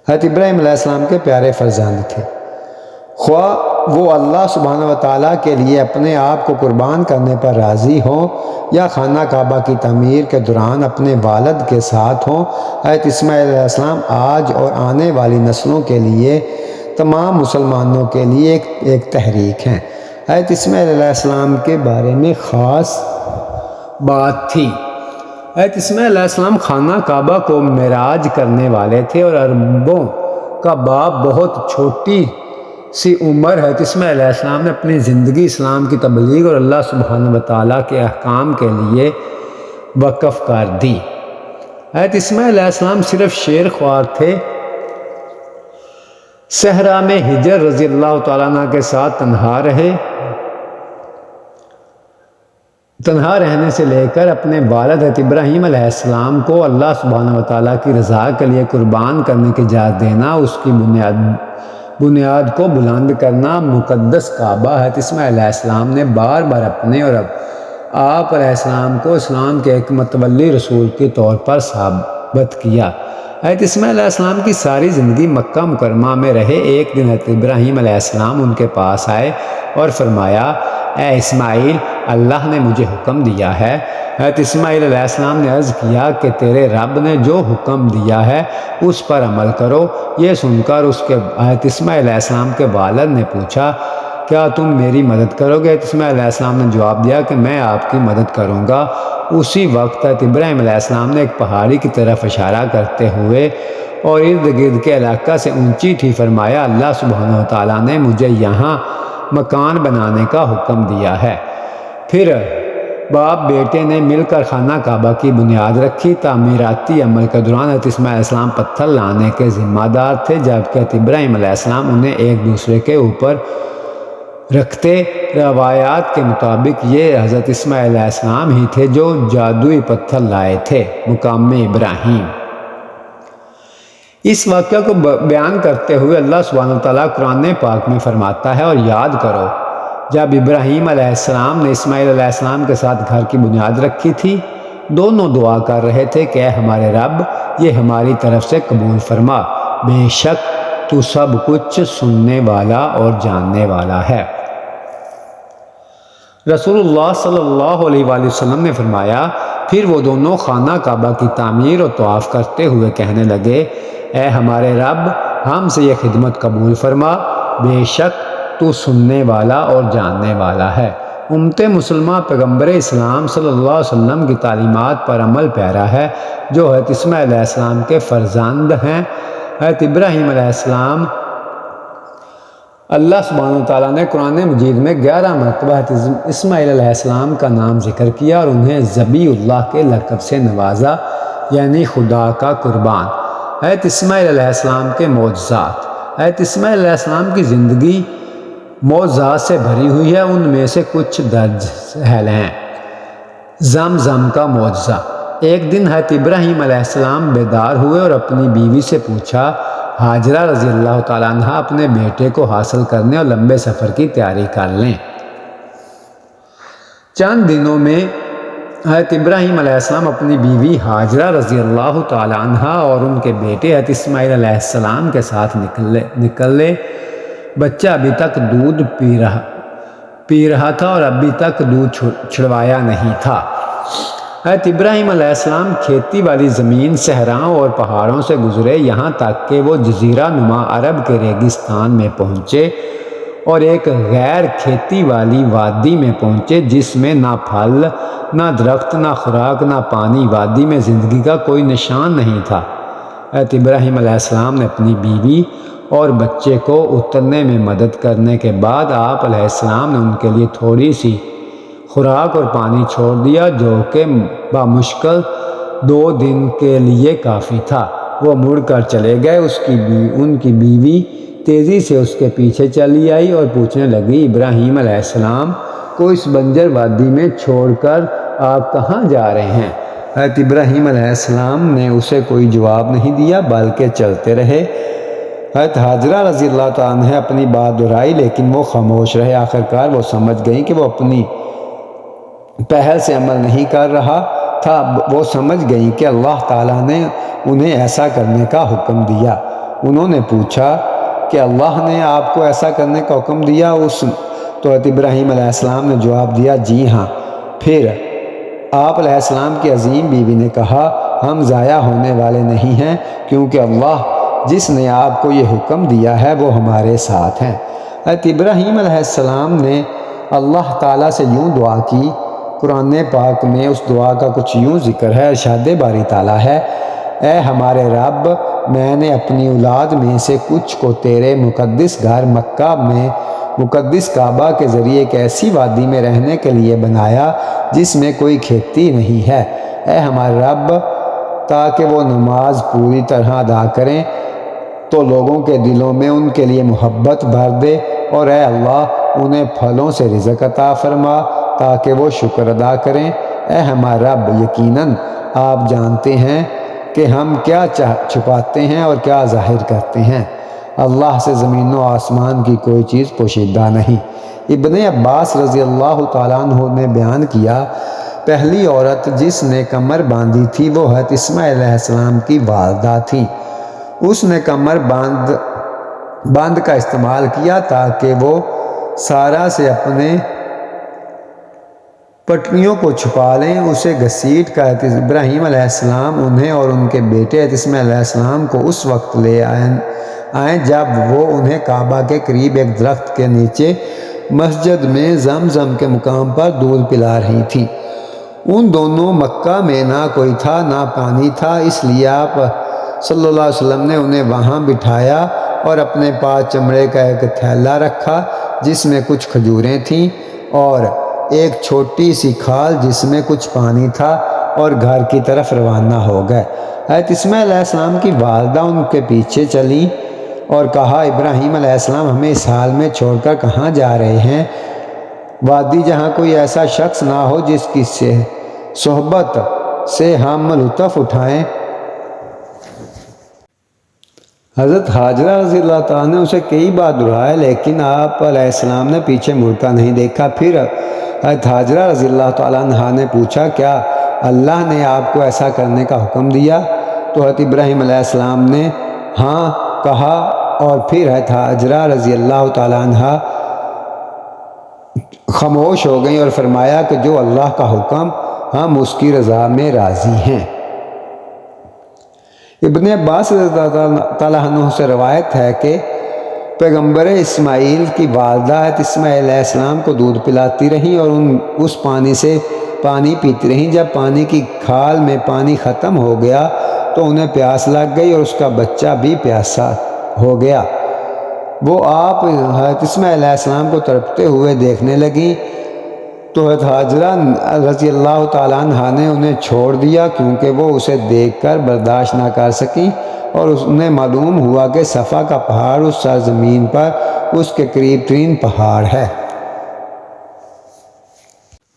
حضرت ابراہیم علیہ السلام کے پیارے فرزند تھے۔ خواہ وہ اللہ سبحانہ و تعالیٰ کے لیے اپنے آپ کو قربان کرنے پر راضی ہوں یا خانہ کعبہ کی تعمیر کے دوران اپنے والد کے ساتھ ہوں، حضرت اسماعیل علیہ السلام آج اور آنے والی نسلوں کے لیے، تمام مسلمانوں کے لیے ایک تحریک ہیں۔ حضرت اسماعیل علیہ السلام کے بارے میں خاص بات تھی۔ حضرت اسماعیل علیہ السلام خانہ کعبہ کو معراج کرنے والے تھے اور عربوں کا باپ بہت چھوٹی سی عمر حضرت اسماعیل علیہ السلام نے اپنی زندگی اسلام کی تبلیغ اور اللہ سبحانہ و تعالیٰ کے احکام کے لیے وقف کر دی۔ حضرت اسماعیل علیہ السلام صرف شیر خوار تھے۔ صحرا میں ہجر رضی اللہ تعالیٰ عنہ کے ساتھ تنہا رہنے سے لے کر اپنے والد حضرت ابراہیم علیہ السلام کو اللہ سبحانہ و تعالیٰ کی رضا کے لیے قربان کرنے کی اجازت دینا، اس کی بنیاد کو بلند کرنا، مقدس کعبہ حضرت اسماعیل علیہ السلام نے بار بار اپنے اور آپ علیہ السلام کو اسلام کے ایک متولی رسول کے طور پر ثابت کیا۔ حضرت اسماعیل علیہ السلام کی ساری زندگی مکہ مکرمہ میں رہے۔ ایک دن حضرت ابراہیم علیہ السلام ان کے پاس آئے اور فرمایا، اے اسماعیل، اللہ نے مجھے حکم دیا ہے۔ حضرت اسماعیل علیہ السلام نے عرض کیا کہ تیرے رب نے جو حکم دیا ہے اس پر عمل کرو۔ یہ سن کر حضرت اسماعیل علیہ السلام کے والد نے پوچھا، کیا تم میری مدد کرو گے؟ حضرت اسماعیل علیہ السلام نے جواب دیا کہ میں آپ کی مدد کروں گا۔ اسی وقت حضرت ابراہیم علیہ السلام نے ایک پہاڑی کی طرف اشارہ کرتے ہوئے اور ارد گرد کے علاقہ سے اونچی تھی فرمایا، اللہ سبحانہ و تعالیٰ نے مجھے یہاں مکان بنانے کا حکم دیا ہے۔ پھر باپ بیٹے نے مل کر خانہ کعبہ کی بنیاد رکھی۔ تعمیراتی عمل کے دوران حضرت اسماعیل علیہ السلام پتھر لانے کے ذمہ دار تھے، جبکہ حضرت ابراہیم علیہ السلام انہیں ایک دوسرے کے اوپر رکھتے۔ روایات کے مطابق یہ حضرت اسماعیل علیہ السلام ہی تھے جو جادوئی پتھر لائے تھے۔ مقام ابراہیم۔ اس واقعہ کو بیان کرتے ہوئے اللہ سبحانہ وتعالیٰ قرآن پاک میں فرماتا ہے، اور یاد کرو جب ابراہیم علیہ السلام نے اسماعیل علیہ السلام کے ساتھ گھر کی بنیاد رکھی تھی، دونوں دعا کر رہے تھے کہ اے ہمارے رب، یہ ہماری طرف سے قبول فرما، بے شک تو سب کچھ سننے والا اور جاننے والا ہے۔ رسول اللہ صلی اللہ علیہ وآلہ وسلم نے فرمایا، پھر وہ دونوں خانہ کعبہ کی تعمیر اور طواف کرتے ہوئے کہنے لگے، اے ہمارے رب، ہم سے یہ خدمت قبول فرما، بے شک تو سننے والا اور جاننے والا ہے۔ امت مسلمہ پیغمبر اسلام صلی اللہ علیہ وسلم کی تعلیمات پر عمل پیرا ہے، جو حضرت اسماعیل علیہ السلام کے فرزند ہیں۔ حضرت ابراہیم علیہ السلام، اللہ سبحانہ وتعالیٰ نے قرآن مجید میں 11 مرتبہ حضرت اسماعیل علیہ السلام کا نام ذکر کیا اور انہیں ذبی اللہ کے لقب سے نوازا، یعنی خدا کا قربان۔ حضرت اسماعیل علیہ السلام کے معجزات۔ حضرت اسماعیل علیہ السلام کی زندگی معجزات سے بھری ہوئی ہے، ان میں سے کچھ درج ذیل ہیں۔ زمزم کا معجزہ۔ ایک دن حضرت ابراہیم علیہ السلام بیدار ہوئے اور اپنی بیوی سے پوچھا، ہاجرہ رضی اللہ تعالیٰ عنہ اپنے بیٹے کو حاصل کرنے اور لمبے سفر کی تیاری کر لیں۔ چند دنوں میں حضرت ابراہیم علیہ السلام اپنی بیوی ہاجرہ رضی اللہ تعالیٰ عنہ اور ان کے بیٹے حضرت اسماعیل علیہ السلام کے ساتھ نکلے۔ بچہ ابھی تک دودھ پی رہا تھا اور ابھی تک دودھ چھڑوایا نہیں تھا۔ حضرت ابراہیم علیہ السلام کھیتی والی زمین، صحراؤں اور پہاڑوں سے گزرے، یہاں تک کہ وہ جزیرہ نما عرب کے ریگستان میں پہنچے اور ایک غیر کھیتی والی وادی میں پہنچے جس میں نہ پھل، نہ درخت، نہ خوراک، نہ پانی۔ وادی میں زندگی کا کوئی نشان نہیں تھا۔ حضرت ابراہیم علیہ السلام نے اپنی بیوی اور بچے کو اترنے میں مدد کرنے کے بعد آپ علیہ السلام نے ان کے لیے تھوڑی سی خوراک اور پانی چھوڑ دیا، جو کہ بامشکل 2 دن کے لیے کافی تھا۔ وہ مڑ کر چلے گئے۔ ان کی بیوی تیزی سے اس کے پیچھے چلی آئی اور پوچھنے لگی، ابراہیم علیہ السلام کو اس بنجر وادی میں چھوڑ کر آپ کہاں جا رہے ہیں؟ حضرت ابراہیم علیہ السلام نے اسے کوئی جواب نہیں دیا بلکہ چلتے رہے۔ حضرت ہاجرہ رضی اللہ تعالیٰ عنہ اپنی بات دہرائی لیکن وہ خاموش رہے۔ آخرکار وہ سمجھ گئیں کہ وہ اپنی پہل سے عمل نہیں کر رہا تھا۔ وہ سمجھ گئیں کہ اللہ تعالیٰ نے انہیں ایسا کرنے کا حکم دیا۔ انہوں نے پوچھا کہ اللہ نے آپ کو ایسا کرنے کا حکم دیا؟ تو حضرت ابراہیم علیہ السلام نے جواب دیا، جی ہاں۔ پھر آپ علیہ السلام کی عظیم بیوی نے کہا، ہم ضائع ہونے والے نہیں ہیں، کیونکہ اللہ جس نے آپ کو یہ حکم دیا ہے وہ ہمارے ساتھ ہیں۔ حضرت ابراہیم علیہ السلام نے اللہ تعالیٰ سے یوں دعا کی۔ قرآن پاک میں اس دعا کا کچھ یوں ذکر ہے، ارشاد باری تعالیٰ ہے، اے ہمارے رب، میں نے اپنی اولاد میں سے کچھ کو تیرے مقدس گھر مکہ میں مقدس کعبہ کے ذریعے ایک ایسی وادی میں رہنے کے لیے بنایا جس میں کوئی کھیتی نہیں ہے۔ اے ہمارے رب، تاکہ وہ نماز پوری طرح ادا کریں تو لوگوں کے دلوں میں ان کے لیے محبت بھر دے، اور اے اللہ انہیں پھلوں سے رزق عطا فرما تاکہ وہ شکر ادا کریں۔ اے ہمارے رب، یقیناً آپ جانتے ہیں کہ ہم کیا چھپاتے ہیں اور کیا ظاہر کرتے ہیں۔ اللہ سے زمین و آسمان کی کوئی چیز پوشیدہ نہیں۔ ابن عباس رضی اللہ تعالیٰ عنہ نے بیان کیا، پہلی عورت جس نے کمر باندھی تھی وہ حضرت اسماعیل علیہ السلام کی والدہ تھی۔ اس نے کمر باندھ کا استعمال کیا تاکہ وہ سارا سے اپنے پٹریوں کو چھپا لیں۔ اسے گھسیٹ کر حضرت ابراہیم علیہ السلام انہیں اور ان کے بیٹے حضرت اسماعیل علیہ السلام کو اس وقت لے آئیں جب وہ انہیں کعبہ کے قریب ایک درخت کے نیچے مسجد میں زمزم کے مقام پر دودھ پلا رہی تھی۔ ان دونوں مکہ میں نہ کوئی تھا نہ پانی تھا، اس لیے آپ صلی اللہ علیہ وسلم نے انہیں وہاں بٹھایا اور اپنے پاس چمڑے کا ایک تھیلا رکھا جس میں کچھ کھجوریں تھیں اور ایک چھوٹی سی کھال جس میں کچھ پانی تھا، اور گھر کی طرف روانہ ہو گئے۔ حضرت اسماعیل علیہ السلام کی والدہ ان کے پیچھے چلی اور کہا، ابراہیم علیہ السلام ہمیں اس حال میں چھوڑ کر کہاں جا رہے ہیں؟ وادی جہاں کوئی ایسا شخص نہ ہو جس کی صحبت سے ہم لطف اٹھائیں۔ حضرت حاجرہ رضی اللہ تعالیٰ نے اسے کئی بار دہرایا لیکن آپ علیہ السلام نے پیچھے مڑ کر نہیں دیکھا۔ پھر حضرت حاجرہ رضی اللہ تعالیٰ عنہ نے پوچھا، کیا اللہ نے آپ کو ایسا کرنے کا حکم دیا؟ تو حضرت ابراہیم علیہ السلام نے ہاں کہا، اور پھر حضرت حاجرہ رضی اللہ تعالیٰ عنہ خاموش ہو گئیں اور فرمایا کہ جو اللہ کا حکم ہم اس کی رضا میں راضی ہیں۔ ابن عباس رضی اللہ تعالیٰ عنہ سے روایت ہے کہ پیغمبر اسماعیل کی والدہ حضرت اسماعیل علیہ السلام کو دودھ پلاتی رہیں اور اس پانی سے پانی پیتی رہیں۔ جب پانی کی کھال میں پانی ختم ہو گیا تو انہیں پیاس لگ گئی اور اس کا بچہ بھی پیاسا ہو گیا۔ وہ آپ حضرت اسماعیل علیہ السلام کو تڑپتے ہوئے دیکھنے لگیں تو حضرت حاجرہ رضی اللہ تعالیٰ عنہ نے انہیں چھوڑ دیا کیونکہ وہ اسے دیکھ کر برداشت نہ کر سکیں، اور انہیں معلوم ہوا کہ صفا کا پہاڑ اس سرزمین پر اس کے قریب ترین پہاڑ ہے۔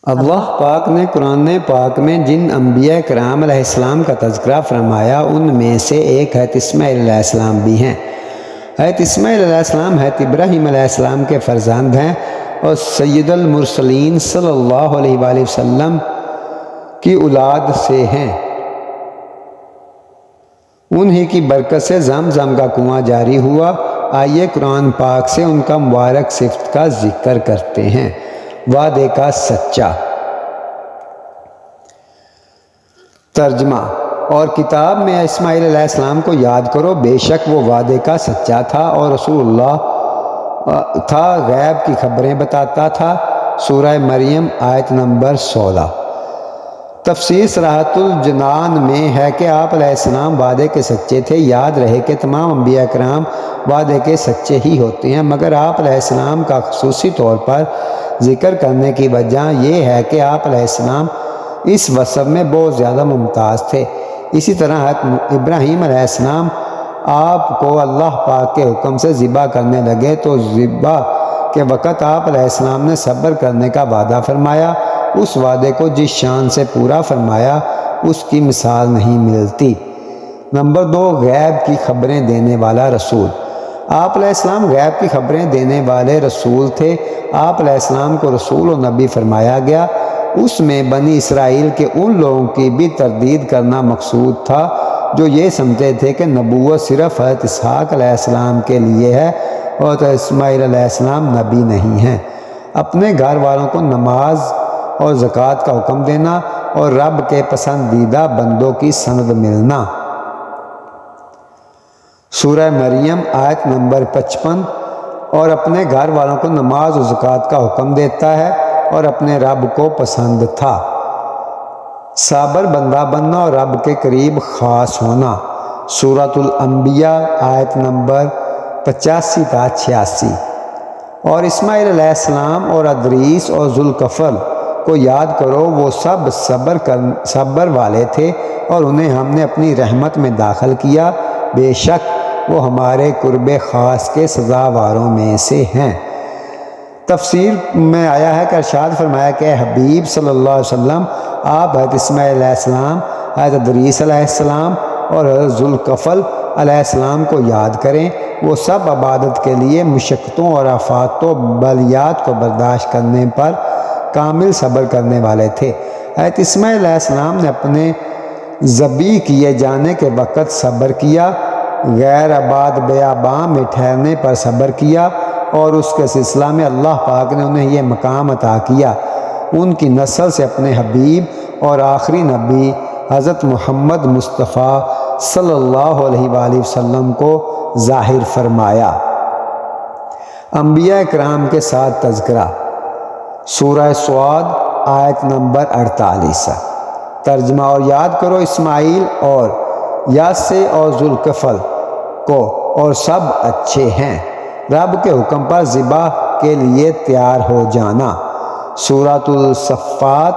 اللہ پاک نے قرآن پاک میں جن انبیاء کرام علیہ السلام کا تذکرہ فرمایا ان میں سے ایک حضرت اسماعیل علیہ السلام بھی ہیں۔ حضرت اسماعیل علیہ السلام حضرت ابراہیم علیہ السلام کے فرزند ہیں اور سید المرسلین صلی اللہ علیہ وآلہ وسلم کی اولاد سے ہیں۔ انہی کی برکت سے زمزم کا کنواں جاری ہوا۔ آئیے قرآن پاک سے ان کا مبارک صفت کا ذکر کرتے ہیں۔ وعدے کا سچا۔ ترجمہ، اور کتاب میں اسماعیل علیہ السلام کو یاد کرو، بے شک وہ وعدے کا سچا تھا اور رسول اللہ تھا، غیب کی خبریں بتاتا تھا۔ سورہ مریم آیت نمبر 16۔ تفسیر صراحۃ الجنان میں ہے کہ آپ علیہ السلام وعدے کے سچے تھے۔ یاد رہے کہ تمام انبیاء کرام وعدے کے سچے ہی ہوتے ہیں، مگر آپ علیہ السلام کا خصوصی طور پر ذکر کرنے کی وجہ یہ ہے کہ آپ علیہ السلام اس وصف میں بہت زیادہ ممتاز تھے۔ اسی طرح حضرت ابراہیم علیہ السلام آپ کو اللہ پاک کے حکم سے ذبح کرنے لگے تو ذبح کے وقت آپ علیہ السلام نے صبر کرنے کا وعدہ فرمایا۔ اس وعدے کو جس شان سے پورا فرمایا اس کی مثال نہیں ملتی۔ نمبر 2، غیب کی خبریں دینے والا رسول۔ آپ علیہ السلام غیب کی خبریں دینے والے رسول تھے۔ آپ علیہ السلام کو رسول و نبی فرمایا گیا۔ اس میں بنی اسرائیل کے ان لوگوں کی بھی تردید کرنا مقصود تھا جو یہ سمجھتے تھے کہ نبوت صرف حضرت اسحاق علیہ السلام کے لیے ہے اور حضرت اسماعیل علیہ السلام نبی نہیں ہیں۔ اپنے گھر والوں کو نماز اور زکوٰۃ کا حکم دینا اور رب کے پسندیدہ بندوں کی سند ملنا۔ سورہ مریم آیت نمبر 55۔ اور اپنے گھر والوں کو نماز و زکوٰۃ کا حکم دیتا ہے اور اپنے رب کو پسند تھا۔ صابر بندہ بننا اور رب کے قریب خاص ہونا۔ سورۃ الانبیاء آیت نمبر 85 تا 86۔ اور اسماعیل علیہ السلام اور ادریس اور ذوالکفل کو یاد کرو، وہ سب صبر والے تھے اور انہیں ہم نے اپنی رحمت میں داخل کیا، بے شک وہ ہمارے قرب خاص کے سزاواروں میں سے ہیں۔ تفسیر میں آیا ہے کہ ارشاد فرمایا کہ حبیب صلی اللہ علیہ وسلم آپ حضرت اسماعیل علیہ السلام، حضرت ادریس علیہ السلام اور حضرت ذوالکفل علیہ السلام کو یاد کریں۔ وہ سب عبادت کے لیے مشقتوں اور آفات و بلیات کو برداشت کرنے پر کامل صبر کرنے والے تھے۔ حضرت اسماعیل علیہ السلام نے اپنے ذبح کیے جانے کے وقت صبر کیا، غیر آباد بیاباں میں ٹھہرنے پر صبر کیا، اور اس کے سلسلہ میں اللہ پاک نے انہیں یہ مقام عطا کیا۔ ان کی نسل سے اپنے حبیب اور آخری نبی حضرت محمد مصطفیٰ صلی اللہ علیہ وآلہ وسلم کو ظاہر فرمایا۔ انبیاء کرام کے ساتھ تذکرہ، سورہ صاد آیت نمبر 48۔ ترجمہ اور یاد کرو اسماعیل اور یاسع اور ذوالکفل کو، اور سب اچھے ہیں۔ رب کے حکم پر ذبح کے لیے تیار ہو جانا، سورۃ الصفات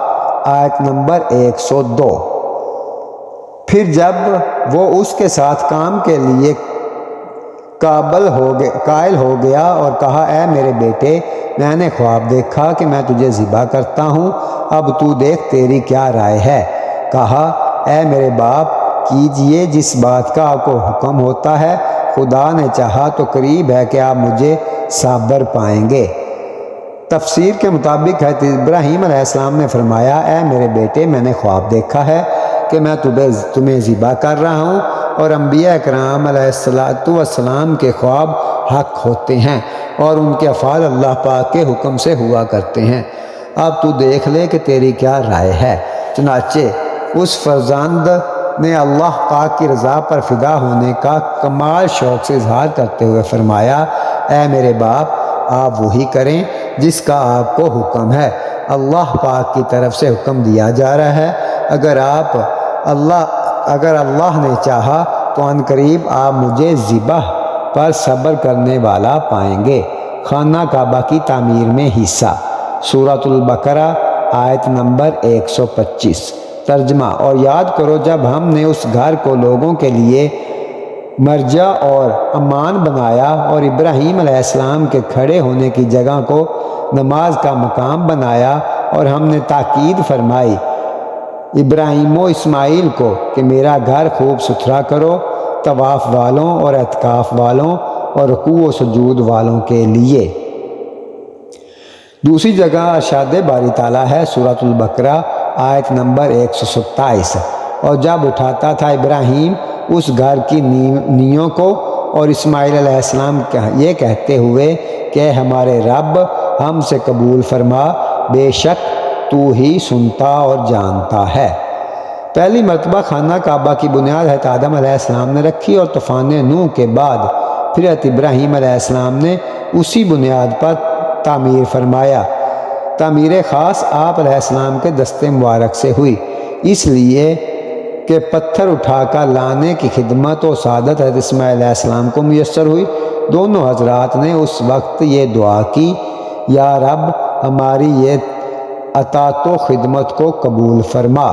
آیت نمبر 102۔ پھر جب وہ اس کے ساتھ کام کے لیے قائل ہو گیا اور کہا، اے میرے بیٹے، میں نے خواب دیکھا کہ میں تجھے ذبح کرتا ہوں، اب تو دیکھ تیری کیا رائے ہے؟ کہا، اے میرے باپ، کیجئے جس بات کا آپ کو حکم ہوتا ہے، خدا نے چاہا تو قریب ہے کہ آپ مجھے صابر پائیں گے۔ تفسیر کے مطابق حضرت ابراہیم علیہ السلام نے فرمایا، اے میرے بیٹے، میں نے خواب دیکھا ہے کہ میں تمہیں ذبح کر رہا ہوں، اور انبیاء کرام علیہ السلام کے خواب حق ہوتے ہیں اور ان کے افعال اللہ پاک کے حکم سے ہوا کرتے ہیں۔ اب تو دیکھ لے کہ تیری کیا رائے ہے۔ چنانچہ اس فرزند نے اللہ پاک کی رضا پر فدا ہونے کا کمال شوق سے اظہار کرتے ہوئے فرمایا، اے میرے باپ، آپ وہی کریں جس کا آپ کو حکم ہے۔ اللہ پاک کی طرف سے حکم دیا جا رہا ہے، اگر اللہ نے چاہا تو عنقریب آپ مجھے ذبح پر صبر کرنے والا پائیں گے۔ خانہ کعبہ کی تعمیر میں حصہ، سورۃ البقرہ آیت نمبر 125۔ ترجمہ اور یاد کرو جب ہم نے اس گھر کو لوگوں کے لیے مرجع اور امان بنایا اور ابراہیم علیہ السلام کے کھڑے ہونے کی جگہ کو نماز کا مقام بنایا، اور ہم نے تاکید فرمائی ابراہیم و اسماعیل کو کہ میرا گھر خوب ستھرا کرو، طواف والوں اور اعتکاف والوں اور رکوع و سجود والوں کے لیے۔ دوسری جگہ ارشاد باری تعالیٰ ہے، سورۃ البقرہ آیت نمبر 127، اور جب اٹھاتا تھا ابراہیم اس گھر کی نیوں کو اور اسماعیل علیہ السلام یہ کہتے ہوئے کہ ہمارے رب ہم سے قبول فرما، بے شک تو ہی سنتا اور جانتا ہے۔ پہلی مرتبہ خانہ کعبہ کی بنیاد حضرت آدم علیہ السلام نے رکھی، اور طوفان نوح کے بعد پھر حضرت ابراہیم علیہ السلام نے اسی بنیاد پر تعمیر فرمایا۔ تعمیر خاص آپ علیہ السلام کے دست مبارک سے ہوئی، اس لیے کہ پتھر اٹھا کر لانے کی خدمت و سعادت حضرت اسماعیل علیہ السلام کو میسر ہوئی۔ دونوں حضرات نے اس وقت یہ دعا کی، یا رب ہماری یہ اطاعت و خدمت کو قبول فرما۔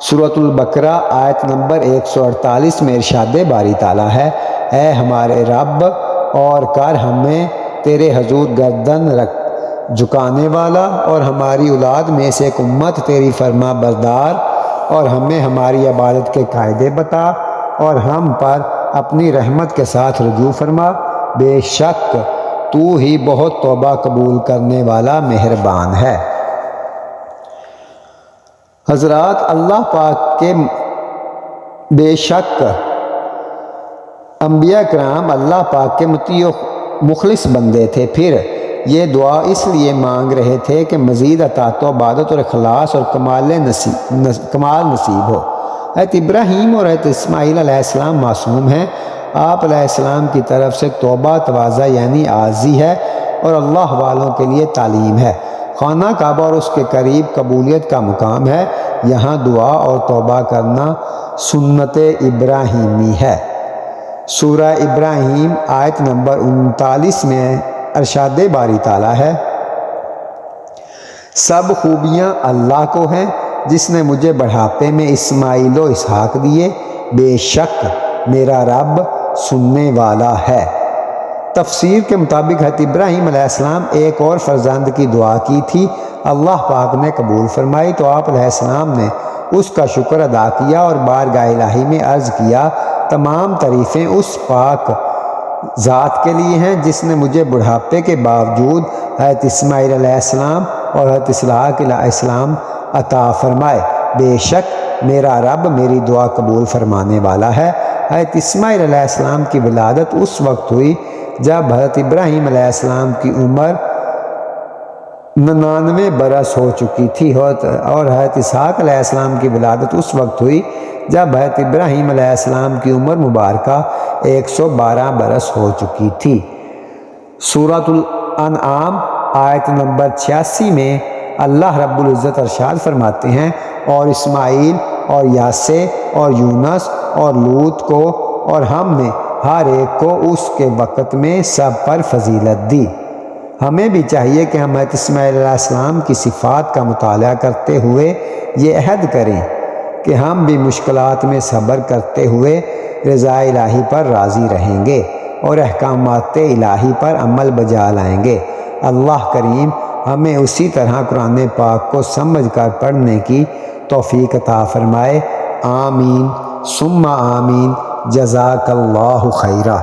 سورۃ البقرہ آیت نمبر 148 میں ارشاد باری تعالیٰ ہے، اے ہمارے رب، اور کر ہمیں تیرے حضور گردن جھکانے والا اور ہماری اولاد میں سے ایک امت تیری فرما بردار، اور ہمیں ہماری عبادت کے قاعدے بتا، اور ہم پر اپنی رحمت کے ساتھ رجوع فرما، بے شک تو ہی بہت توبہ قبول کرنے والا مہربان ہے۔ حضرات، اللہ پاک کے بے شک انبیاء کرام اللہ پاک کے مطیع و مخلص بندے تھے، پھر یہ دعا اس لیے مانگ رہے تھے کہ مزید اطاعت و عبادت اور اخلاص اور کمال نصیب ہو۔ حضرت ابراہیم اور حضرت اسماعیل علیہ السلام معصوم ہیں۔ آپ علیہ السلام کی طرف سے توبہ تواضع یعنی عاجزی ہے، اور اللہ والوں کے لیے تعلیم ہے۔ خانہ کعبہ اور اس کے قریب قبولیت کا مقام ہے، یہاں دعا اور توبہ کرنا سنت ابراہیمی ہے۔ سورہ ابراہیم آیت نمبر 39 میں ارشاد باری تعالیٰ ہے، سب خوبیاں اللہ کو ہیں جس نے مجھے بڑھاپے میں اسماعیل و اسحاق دیے، بے شک میرا رب سننے والا ہے۔ تفسیر کے مطابق حضرت ابراہیم علیہ السلام ایک اور فرزند کی دعا کی تھی، اللہ پاک نے قبول فرمائی، تو آپ علیہ السلام نے اس کا شکر ادا کیا اور بارگاہ الہی میں عرض کیا، تمام تعریفیں اس پاک ذات کے لیے ہیں جس نے مجھے بڑھاپے کے باوجود حضرت اسماعیل علیہ السلام اور حضرت اسحاق علیہ السلام عطا فرمائے۔ بے شک میرا رب میری دعا قبول فرمانے والا ہے۔ حضرت اسماعیل علیہ السلام کی ولادت اس وقت ہوئی جب حضرت ابراہیم علیہ السلام کی عمر 99 برس ہو چکی تھی، اور حضرت اسحاق علیہ السلام کی ولادت اس وقت ہوئی جب حضرت ابراہیم علیہ السلام کی عمر مبارکہ 112 برس ہو چکی تھی۔ سورۃ الانعام آیت نمبر 86 میں اللہ رب العزت ارشاد فرماتے ہیں، اور اسماعیل اور یاسع اور یونس اور لوط کو اور ہم نے ہر ایک کو اس کے وقت میں سب پر فضیلت دی۔ ہمیں بھی چاہیے کہ ہم حضرت اسماعیل علیہ السلام کی صفات کا مطالعہ کرتے ہوئے یہ عہد کریں کہ ہم بھی مشکلات میں صبر کرتے ہوئے رضا الہی پر راضی رہیں گے اور احکامات الہی پر عمل بجا لائیں گے۔ اللہ کریم ہمیں اسی طرح قرآن پاک کو سمجھ کر پڑھنے کی توفیق عطا فرمائے۔ آمین ثم آمین۔ جزاک اللہ خیرہ۔